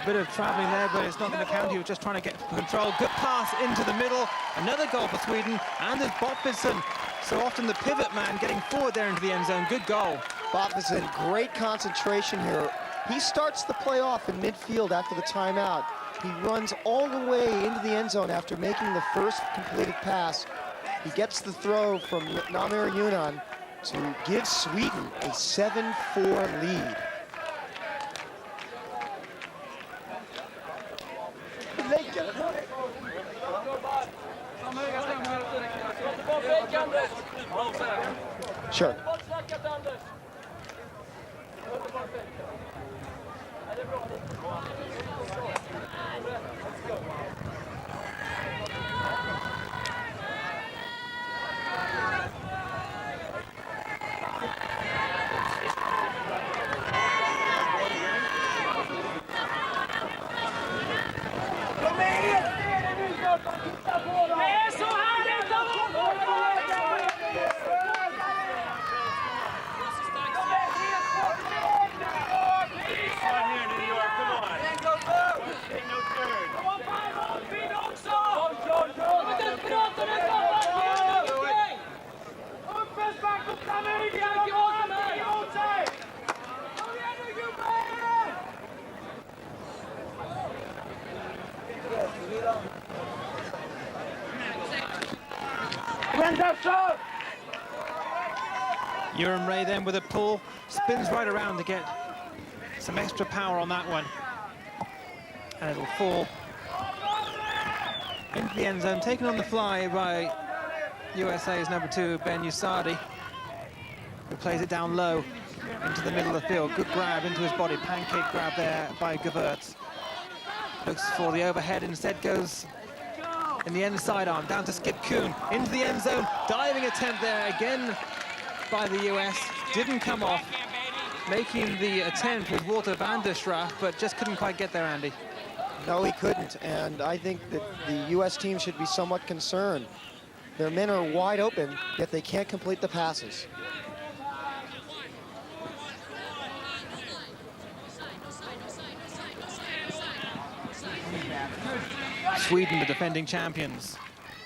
S2: A bit of travelling there, but it's not going to count. He was just trying to get control. Good pass into the middle. Another goal for Sweden. Anders Botfisson, so often the pivot man, getting forward there into the end zone. Good goal.
S3: Botfisson, great concentration here. He starts the play off in midfield after the timeout. He runs all the way into the end zone after making the first completed pass. He gets the throw from Namir Yunnan to give Sweden a 7-4 lead. Sure.
S2: Urim Ray then with a pull, spins right around to get some extra power on that one. And it'll fall into the end zone, taken on the fly by USA's number 2, Ben Usadi, who plays it down low into the middle of the field. Good grab into his body, pancake grab there by Gewurz. Looks for the overhead, instead goes in the end sidearm, down to Skip Kuhn, into the end zone, diving attempt there again by the US, didn't come off, making the attempt with Walter van der Straat, but just couldn't quite get there, Andy.
S3: No, he couldn't, and I think that the US team should be somewhat concerned. Their men are wide open, yet they can't complete the passes.
S2: Sweden, the defending champions,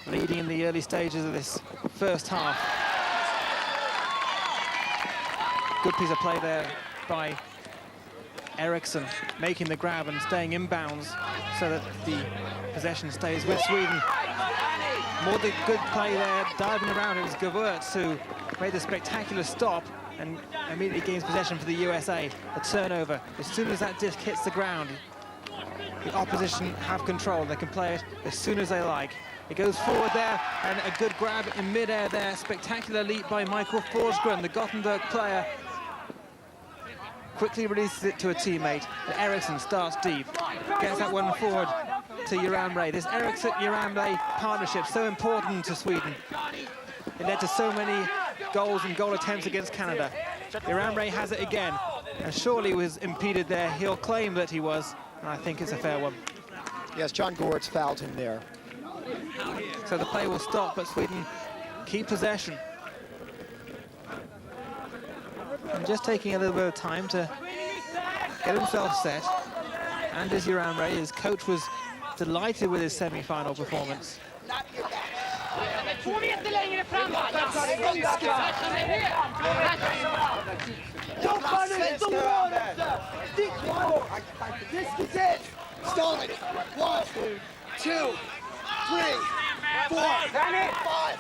S2: leading in the early stages of this first half. Good piece of play there by Eriksson, making the grab and staying inbounds so that the possession stays with Sweden. More the good play there, diving around. It was Gewurz who made the spectacular stop and immediately gains possession for the USA. A turnover. As soon as that disc hits the ground, the opposition have control. They can play it as soon as they like. It goes forward there, and a good grab in midair there. Spectacular leap by Michael Forsgren, the Gothenburg player. Quickly releases it to a teammate. And Eriksson starts deep, gets that one forward to Urim Ray. This Eriksson-Urim Ray partnership, so important to Sweden. It led to so many goals and goal attempts against Canada. Urim Ray has it again, and surely was impeded there. He'll claim that he was, and I think it's a fair one.
S3: Yes, John Goretz fouled him there.
S2: So the play will stop, but Sweden keep possession. And just taking a little bit of time to get himself set. Anders Urim Ray, his coach, was delighted with his semi-final performance.
S4: Don't punish the water, sir. This is it.
S6: Stolen. 1, 2, 3, 4, 5.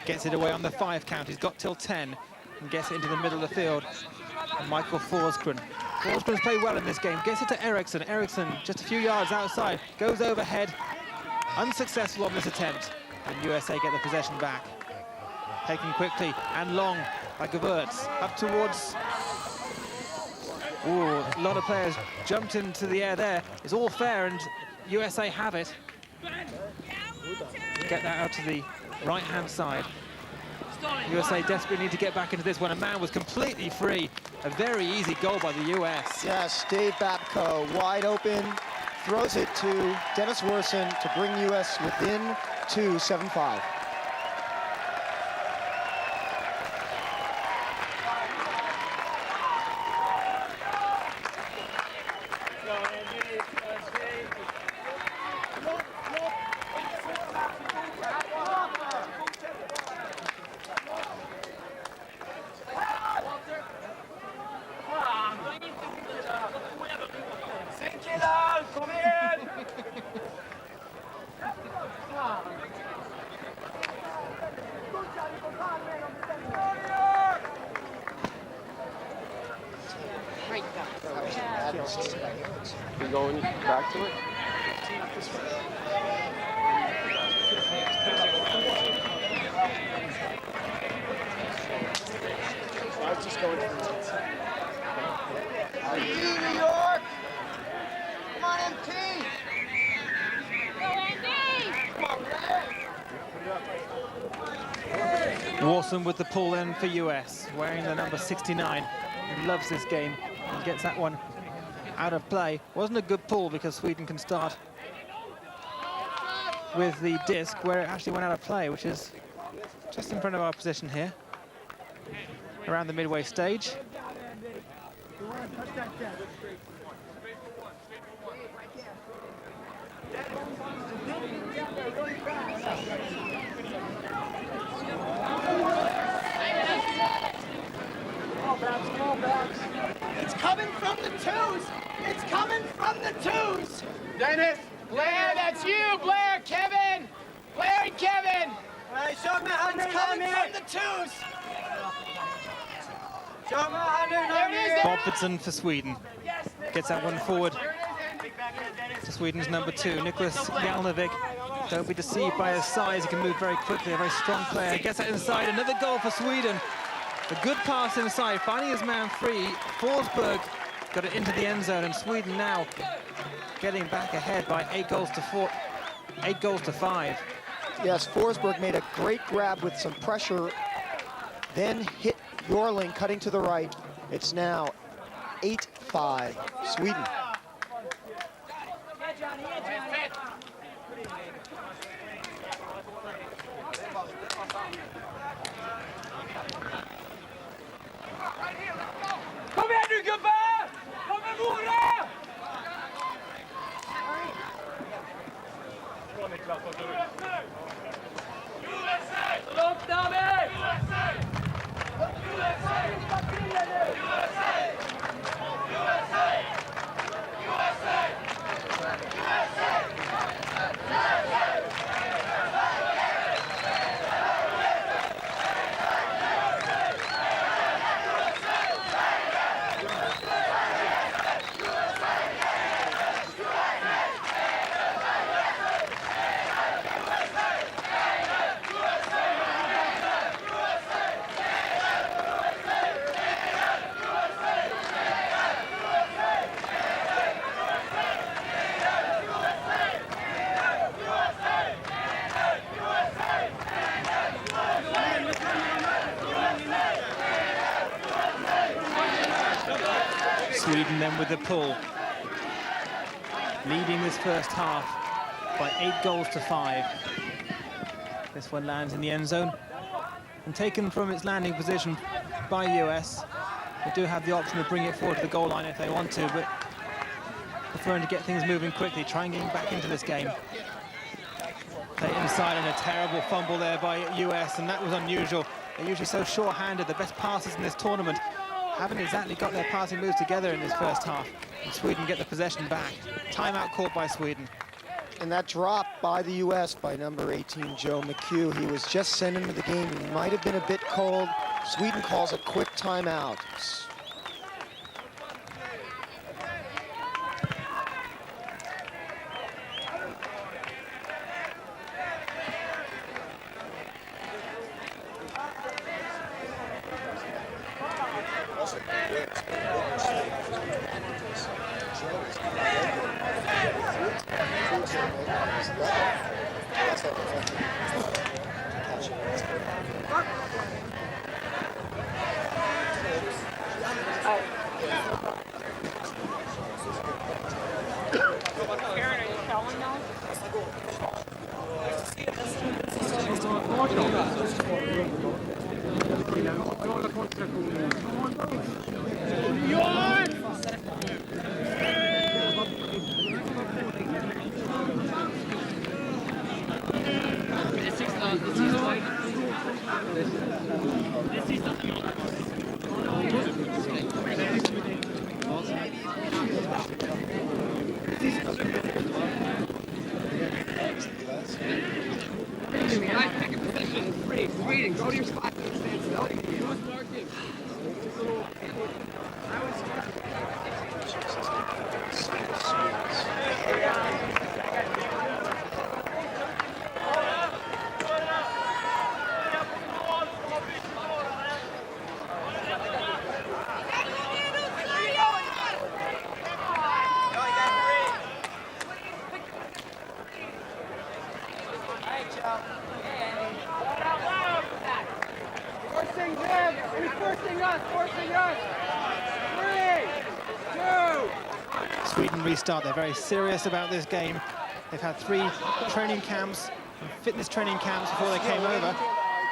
S2: Gets it away on the 5 count. He's got till 10 and gets it into the middle of the field. And Michael Forsgren. Forsgren's played well in this game. Gets it to Eriksson. Eriksson just a few yards outside. Goes overhead. Unsuccessful on this attempt. And USA get the possession back. Taken quickly and long by Gewurz. Up towards... Ooh, a lot of players jumped into the air there. It's all fair and USA have it. Get that out to the right-hand side. USA desperately need to get back into this when a man was completely free. A very easy goal by the US.
S3: Yes, Dave Babko wide open, throws it to Dennis Worson to bring US within 2, 7-5.
S5: You're going back to it? I was just going for it.
S6: New York! Come on, MT!
S2: Warson with the pull in for US, wearing the number 69. He loves this game and gets that one out of play. Wasn't a good pull because Sweden can start with the disc where it actually went out of play, which is just in front of our position here, around the midway stage.
S4: It's coming from the twos. It's coming from the twos.
S10: Dennis,
S4: Blair, that's you, Blair, Kevin. Blair and Kevin. All right, show me how it's coming from the twos. Show me how there it is.
S2: Bobfordson for Sweden. Gets that one forward to Sweden's number 2, Nicholas Jalnovic. Don't be deceived by his size. He can move very quickly, a very strong player. Gets that inside, another goal for Sweden. A good pass inside, finding his man free. Forsberg got it into the end zone, and Sweden now getting back ahead by 8 goals to 5.
S3: Yes, Forsberg made a great grab with some pressure, then hit Jorling cutting to the right. It's now 8-5, Sweden.
S4: Kom igen nu gubbar! Kom med våra! Långt David!
S2: Sweden then with the pull, leading this first half by 8 goals to 5. This one lands in the end zone and taken from its landing position by US. They do have the option to bring it forward to the goal line if they want to, but preferring to get things moving quickly, try and get back into this game. Play inside and a terrible fumble there by US, and that was unusual. They're usually so sure-handed. The best passers in this tournament haven't exactly got their passing moves together in this first half. And Sweden get the possession back. Timeout called by Sweden.
S3: And that drop by the US by number 18, Joe McHugh. He was just sent into the game. He might have been a bit cold. Sweden calls a quick timeout.
S6: Go to your spot. Stand still.
S2: Sweden restart. They're very serious about this game. They've had 3 training camps, fitness training camps before they came over.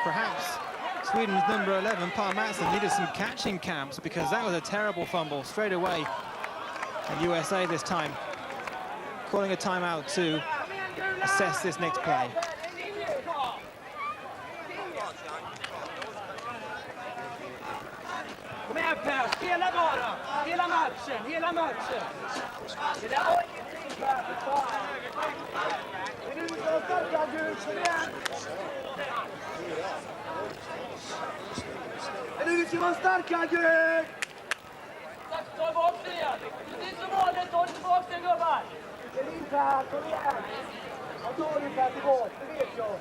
S2: Perhaps Sweden's number 11, Par Mattsson, needed some catching camps because that was a terrible fumble straight away. And USA this time calling a timeout to assess this next play.
S4: Kom igen Per, spela bara! Hela matchen, hela matchen! Det där var ingenting Per, det är nu så starka Gud, kom igen! Det är nu vi ska vara starka Gud! Ta tillbaka det igen! Precis som vanligt, ta tillbaka den gubbar! Det är din Per, kom igen! Jag tar din Per tillbaka, det vet jag!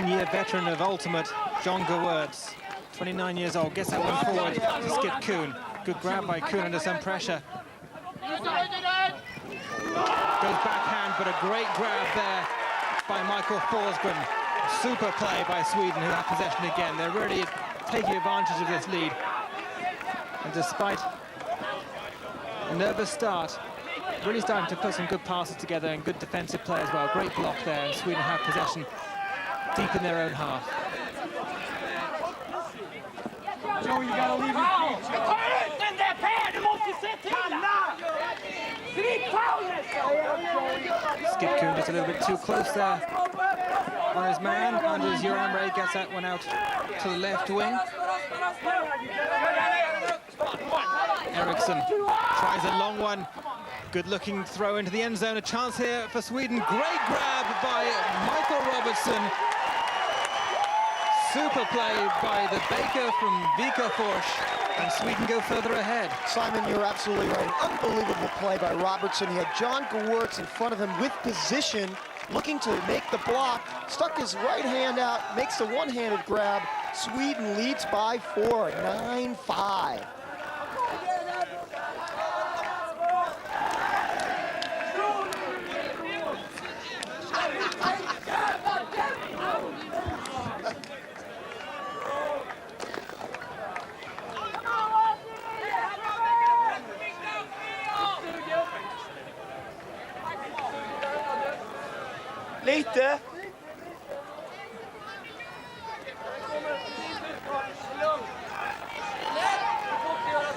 S2: Year veteran of Ultimate, John Gewurz, 29 years old, gets that one forward to Skip Kuhn. Good grab by Kuhn under some pressure. Goes backhand, but a great grab there by Michael Forsgren. Super play by Sweden, who have possession again. They're really taking advantage of this lead. And despite a nervous start, really starting to put some good passes together and good defensive play as well. Great block there, and Sweden have possession deep in their own half.
S10: know you gotta leave your feet.
S4: Den där Per, du måste se till
S2: Skipcoon just a little bit too close there on his man. Anders Uramre gets that one out to the left wing. Eriksson tries a long one. Good looking throw into the end zone. A chance here for Sweden. Great grab by Michael Robertson. Super play by the Baker from Vikafors, and Sweden go further ahead.
S3: Simon, you're absolutely right. An unbelievable play by Robertson. He had John Gewurz in front of him with position, looking to make the block, stuck his right hand out, makes the one-handed grab. Sweden leads by 4, 9-5.
S5: Lite.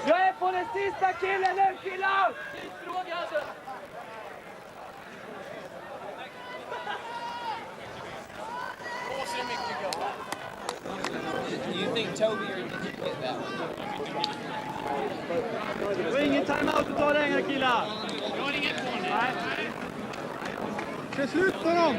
S4: Jag är på den sista killen nu, killar!
S8: Do you think Toby or did you get that one?
S10: Det är ingen timeout att ta längre, killar. Nej. Ska sluta dem!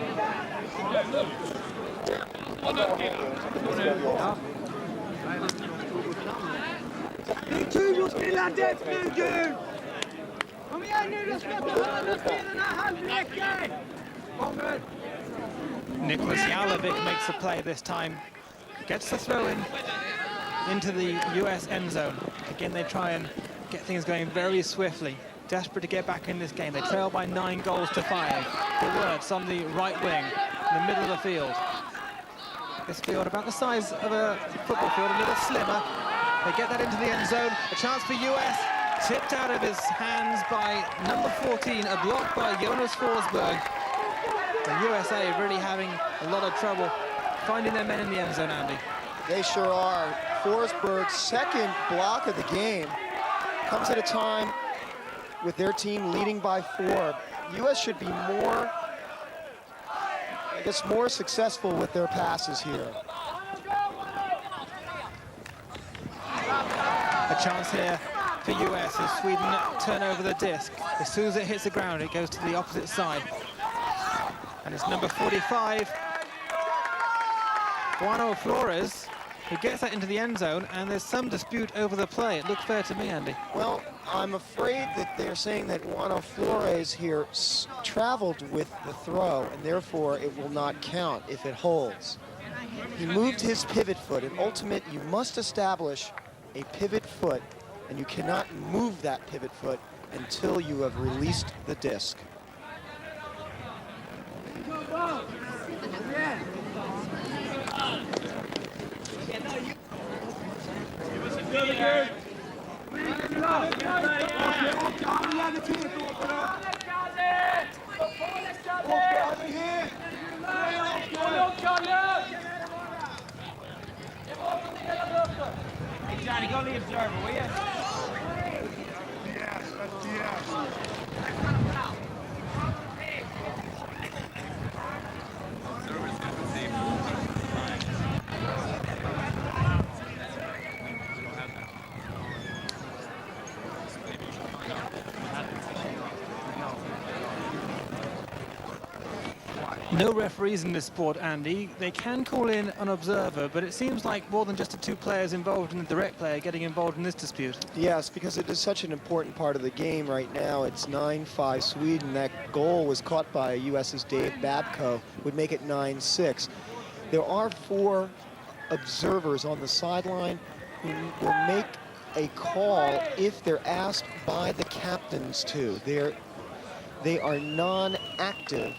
S10: Det är kul att spela det nu, Gud! Kom igen nu, du ska ta hörnspelen här halvleken!
S2: Nicholas Jalovic makes the play this time. Gets the throw in into the US end zone. Again, they try and get things going very swiftly. Desperate to get back in this game. They trail by 9 goals to 5. The Wirtz on the right wing, in the middle of the field. This field about the size of a football field, a little slimmer. They get that into the end zone. A chance for US. Tipped out of his hands by number 14. A block by Jonas Forsberg. The USA really having a lot of trouble finding their men in the end zone, Andy.
S3: They sure are. Forsberg's second block of the game comes at a time with their team leading by 4. U.S. should be more, I guess, more successful with their passes here.
S2: A chance here for US as Sweden turn over the disc. As soon as it hits the ground, it goes to the opposite side. And it's number 45, Juano Flores, who gets that into the end zone, and there's some dispute over the play. It looked fair to me, Andy.
S3: Well, I'm afraid that they're saying that Juano Flores here traveled with the throw, and therefore it will not count if it holds. He moved his pivot foot. In ultimate, you must establish a pivot foot, and you cannot move that pivot foot until you have released the disc.
S8: Hey, Johnny, go the observer, will you?
S10: Yes, that's yes.
S2: No referees in this sport, Andy. They can call in an observer, but it seems like more than just the 2 players involved and the direct player getting involved in this dispute.
S3: Yes, because it is such an important part of the game right now. It's 9-5 Sweden. That goal was caught by US's Dave Babko, would make it 9-6. There are 4 observers on the sideline who will make a call if they're asked by the captains to. They are non-active,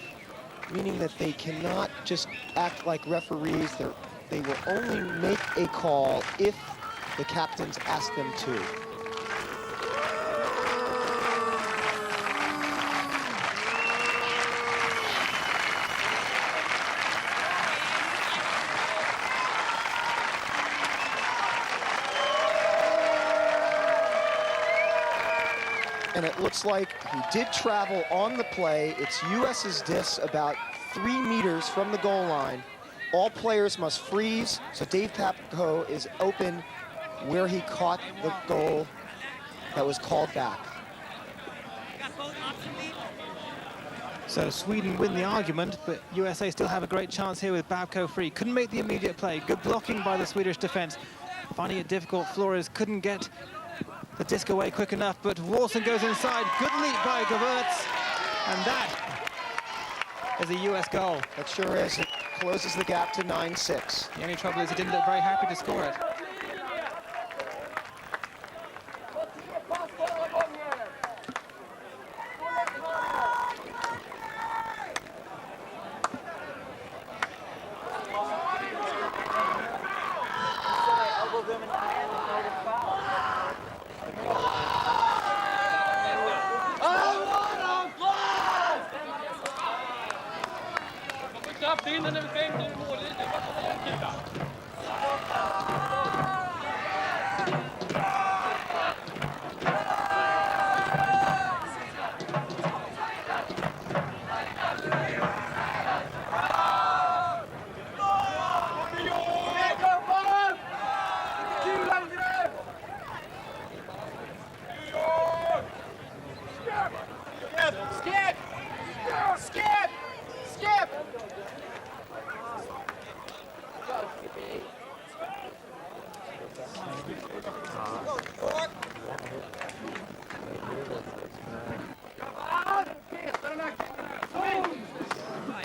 S3: meaning that they cannot just act like referees. They will only make a call if the captains ask them to. And it looks like he did travel on the play. It's US's disc about 3 meters from the goal line. All players must freeze, so Dave Papko is open where he caught the goal that was called back.
S2: So Sweden win the argument, but USA still have a great chance here with Babko free. Couldn't make the immediate play. Good blocking by the Swedish defense. Finding it difficult, Flores couldn't get the disc away quick enough, but Warson goes inside. Good leap by Gewurz, and that is a US goal.
S3: That sure is. It closes the gap to 9-6.
S2: The only trouble is he didn't look very happy to score it.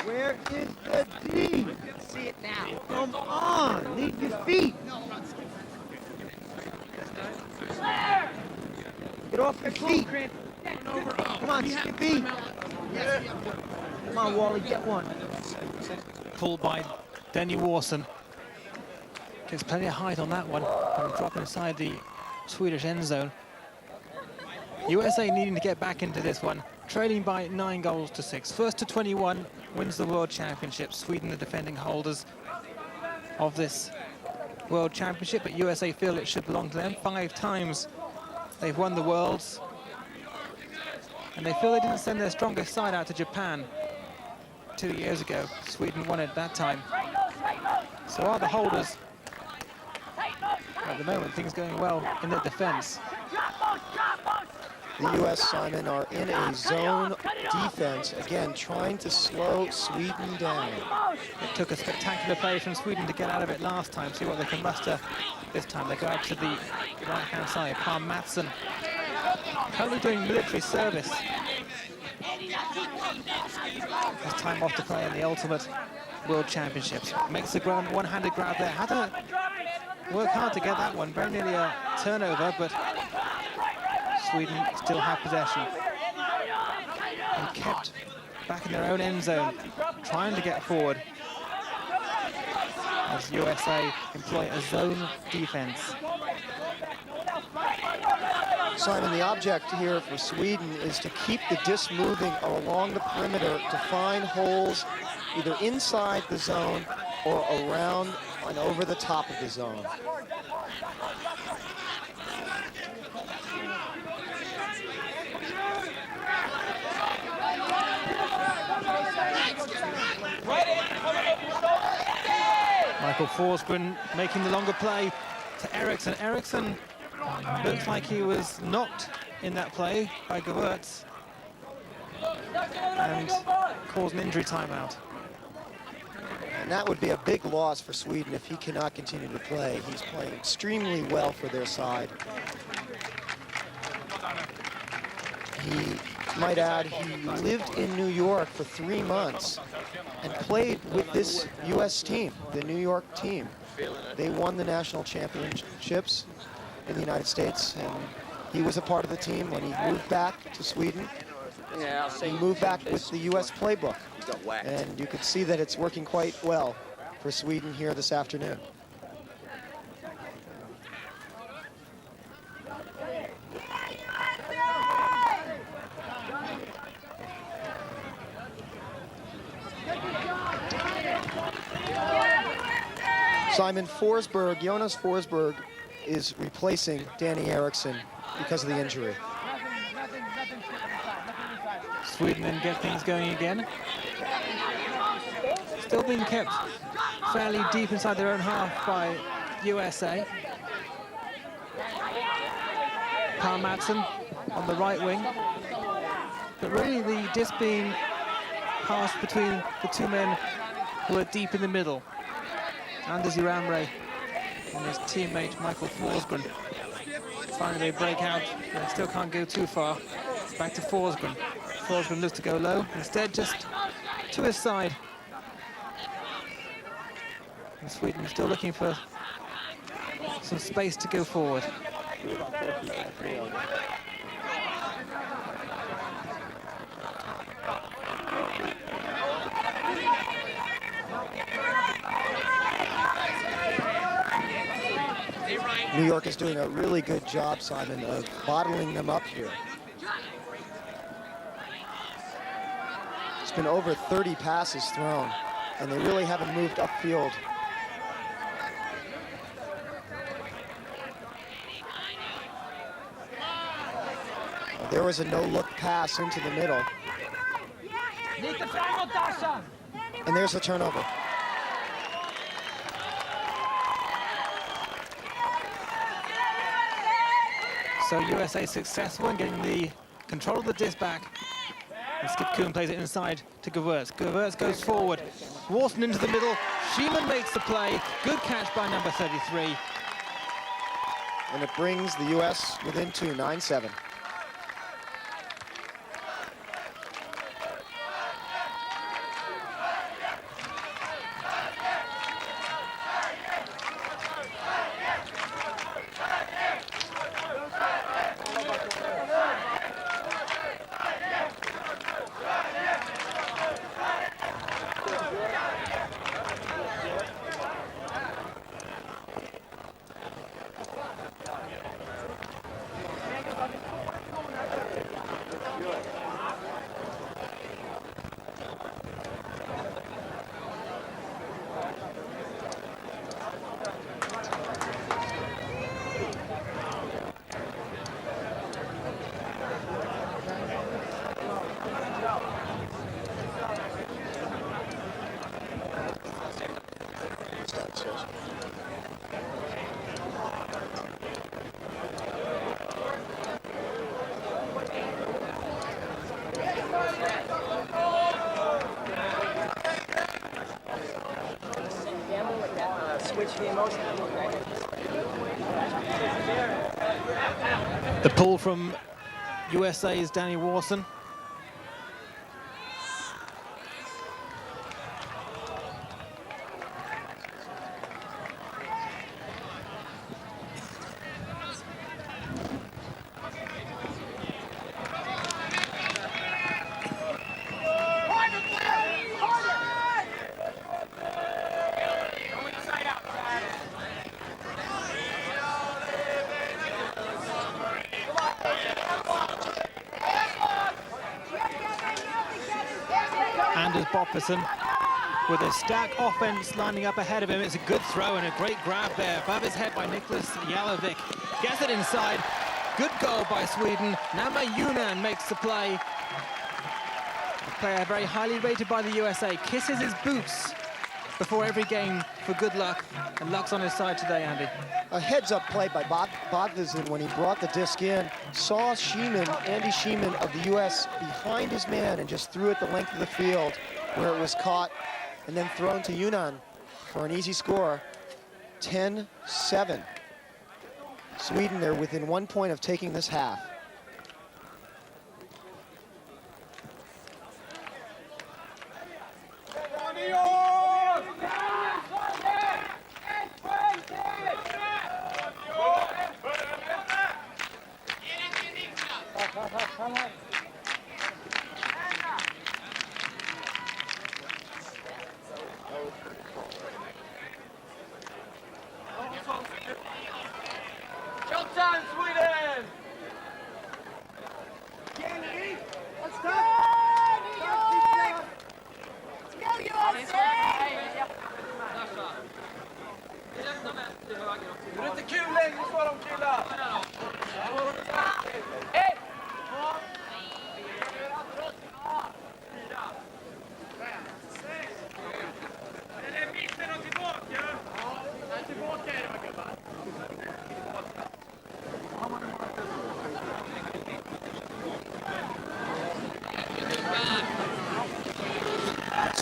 S12: Where is the D? See it now. Come on, lead your feet. Get off your feet. Come on, Skippy. Come on, Wally, get one.
S2: Pulled by Denny Warson. Gets plenty of height on that one. And dropping inside the Swedish end zone. USA needing to get back into this one. Trailing by 9-6. First to 21 wins the World Championship. Sweden the defending holders of this World Championship, but USA feel it should belong to them. 5 times they've won the Worlds. And they feel they didn't send their strongest side out to Japan 2 years ago. Sweden won it that time. So are the holders. At the moment, things going well in their defense.
S3: The U.S., Simon, are in a zone defense, again, trying to slow Sweden down.
S2: It took a spectacular play from Sweden to get out of it last time. See what they can muster this time. They go out to the right-hand side. Palm Matson, currently doing military service. Has time off to play in the Ultimate World Championships. Makes the one-handed grab there. Had to work hard to get that one. Very nearly a turnover, but Sweden still have possession. And kept back in their own end zone, trying to get forward. As USA employ a zone defense.
S3: Simon, the object here for Sweden is to keep the disc moving along the perimeter to find holes either inside the zone or around and over the top of the zone.
S2: Michael Forsgren making the longer play to Eriksson. Eriksson looks like he was knocked in that play by Gewurz and caused an injury timeout.
S3: And that would be a big loss for Sweden if he cannot continue to play. He's playing extremely well for their side. He, might add, he lived in New York for 3 months and played with this U.S. team, the New York team. They won the national championships in the United States, and he was a part of the team when he moved back to Sweden. He moved back with the U.S. playbook, and you can see that it's working quite well for Sweden here this afternoon. Simon Forsberg, Jonas Forsberg, is replacing Danny Eriksson because of the injury.
S2: Sweden then get things going again. Still being kept fairly deep inside their own half by USA. Carl Madsen on the right wing. But really the disc being passed between the two men who are deep in the middle. Anders Iranray and his teammate Michael Forsgren. Finally they break out, they still can't go too far. Back to Forsgren. Forsgren looks to go low, instead just to his side. And Sweden still looking for some space to go forward.
S3: New York is doing a really good job, Simon, of bottling them up here. It's been over 30 passes thrown, and they really haven't moved upfield. There was a no-look pass into the middle. And there's a turnover.
S2: So USA successful in getting the control of the disc back. And Skip Kuhn plays it inside to Gewurz. Gewurz goes forward. Warson into the middle. Schiemann makes the play. Good catch by number 33.
S3: And it brings the US within 2, 9-7.
S2: The pull from USA is Danny Warson. Anders Bopperson with a stack offense lining up ahead of him. It's a good throw and a great grab there. Above his head by Niklas Jalovic. Gets it inside. Good goal by Sweden. Nama Yunan makes the play. A player very highly rated by the USA. Kisses his boots before every game for good luck. And luck's on his side today, Andy.
S3: A heads-up play by Bodvizin when he brought the disc in, saw Schiemann, Andy Schiemann of the U.S. behind his man and just threw it the length of the field where it was caught and then thrown to Yunan for an easy score, 10-7. Sweden, they're within 1 point of taking this half.
S4: Showtime, Sweden! Let's go! Det är inte kul längre, så de killar! 1, 2,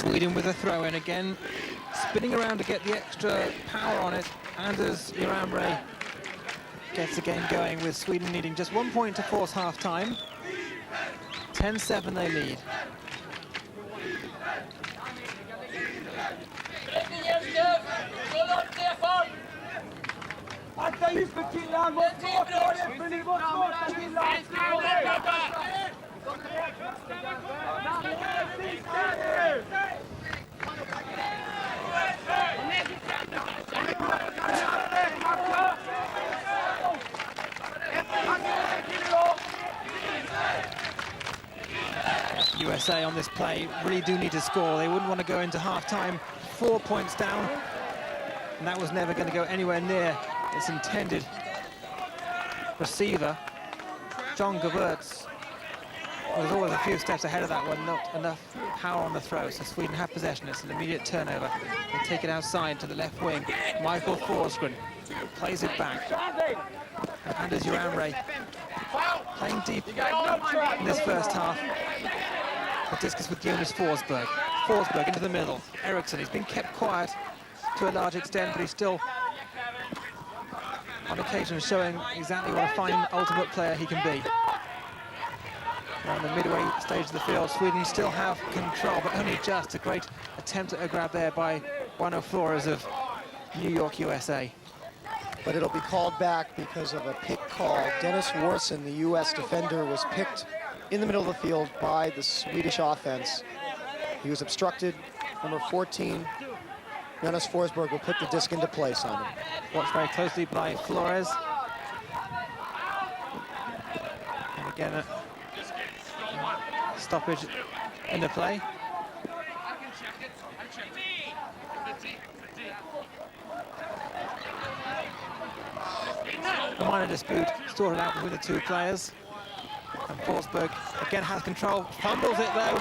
S2: Sweden with a throw in again, spinning around to get the extra power on it. Anders Iramre gets the game going with Sweden needing just 1 point to force half-time. 10-7 they lead. USA on this play really do need to score. They wouldn't want to go into half-time 4 points down, and that was never going to go anywhere near its intended receiver. John Gewurz was always a few steps ahead of that one, not enough power on the throw, so Sweden have possession. It's an immediate turnover. They take it outside to the left wing. Michael Forsgren plays it back. And Anders Iramre playing deep in this first half. The discus with Jonas Forsberg. Forsberg into the middle. Eriksson, he's been kept quiet to a large extent, but he's still on occasion showing exactly what a fine ultimate player he can be. On the midway stage of the field, Sweden still have control, but only just. A great attempt at a grab there by Juano Flores of New York, USA.
S3: But it'll be called back because of a pick call. Dennis Warson, the U.S. defender, was picked in the middle of the field by the Swedish offense. He was obstructed. Number 14, Jonas Forsberg, will put the disc into place on him.
S2: Watched very closely by Flores. And again, a stoppage in the play. A minor dispute sorted out between the two players. And Forsberg again has control, fumbles it though,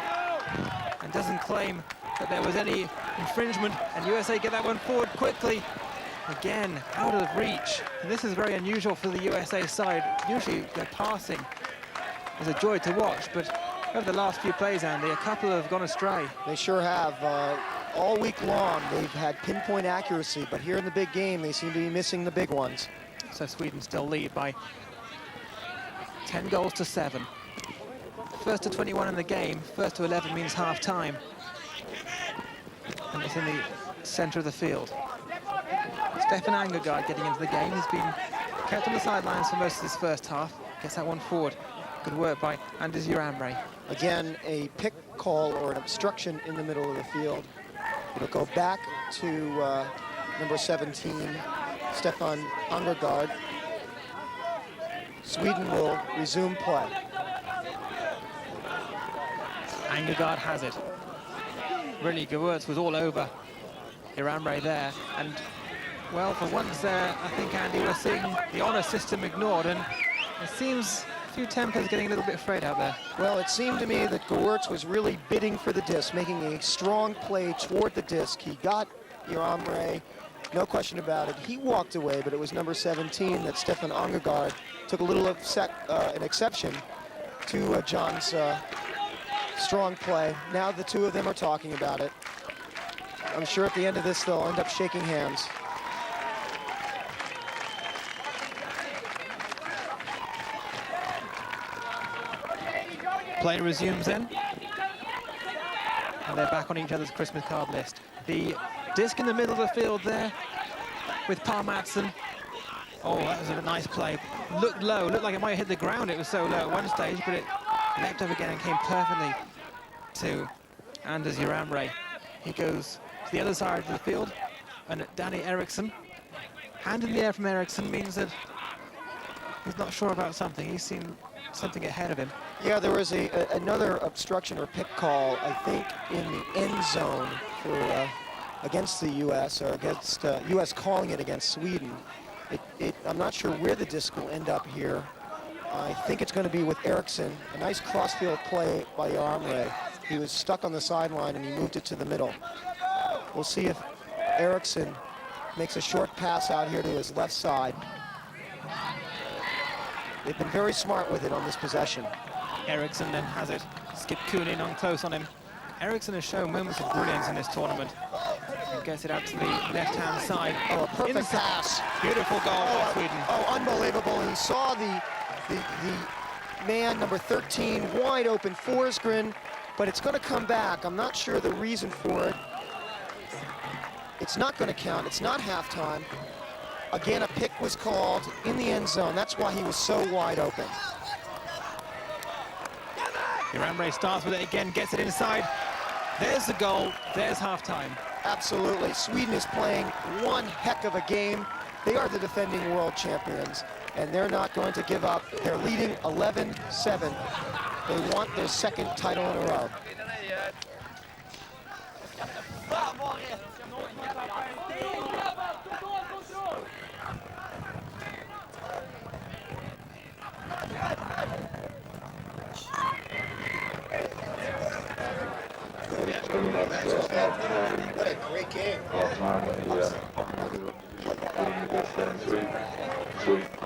S2: and doesn't claim that there was any infringement, and USA get that one forward quickly. Again, out of reach. And this is very unusual for the USA side. Usually their passing is a joy to watch, but over the last few plays, Andy, a couple have gone astray.
S3: They sure have. All week long, they've had pinpoint accuracy, but here in the big game, they seem to be missing the big ones.
S2: So Sweden still lead by 10 goals to 7. First to 21 in the game, first to 11 means half-time. And it's in the center of the field. Stefan Angergaard getting into the game. He's been kept on the sidelines for most of this first half. Gets that one forward. Good work by Anders Iramre.
S3: Again, a pick call or an obstruction in the middle of the field. It'll go back to number 17, Stefan Angergaard. Sweden will resume play.
S2: Angergaard has it. Really, Gewurz was all over Iramre there. And, well, for once there, I think, Andy, we're seeing the honor system ignored. And it seems a few tempers getting a little bit afraid out there.
S3: Well, it seemed to me that Gewurz was really bidding for the disc, making a strong play toward the disc. He got Iramre, no question about it. He walked away, but it was number 17 that Stefan Angergaard took a little an exception to John's strong play. Now the two of them are talking about it. I'm sure at the end of this they'll end up shaking hands.
S2: Play resumes then. And they're back on each other's Christmas card list. The disc in the middle of the field there with Par Madsen. Oh, that was a nice play. Looked low, looked like it might have hit the ground. It was so low at one stage, but it leapt up again and came perfectly to Anders Iramre. He goes to the other side of the field, and Danny Eriksson. Hand in the air from Eriksson means that he's not sure about something. He's seen something ahead of him.
S3: Yeah, there was another obstruction or pick call, I think, in the end zone for against the U.S. or against U.S. calling it against Sweden. I'm not sure where the disc will end up here. I think it's going to be with Eriksson. A nice crossfield play by Iramre. He was stuck on the sideline and he moved it to the middle. We'll see if Eriksson makes a short pass out here to his left side. They've been very smart with it on this possession.
S2: Eriksson then has it. Skip Kunin on close on him. Eriksson has shown moments of brilliance in this tournament. And gets it out to the left-hand side.
S3: Oh, a perfect pass.
S2: Beautiful goal by Sweden.
S3: Oh, unbelievable. He saw the man, number 13, wide open, Forsgren, but it's going to come back. I'm not sure the reason for it. It's not going to count. It's not halftime. Again, a pick was called in the end zone. That's why he was so wide open.
S2: Iramre starts with it again, gets it inside. There's the goal. There's halftime.
S3: Absolutely. Sweden is playing one heck of a game. They are the defending world champions, and they're not going to give up. They're leading 11-7. They want their second title in a row.
S6: What a great game.
S1: Yeah.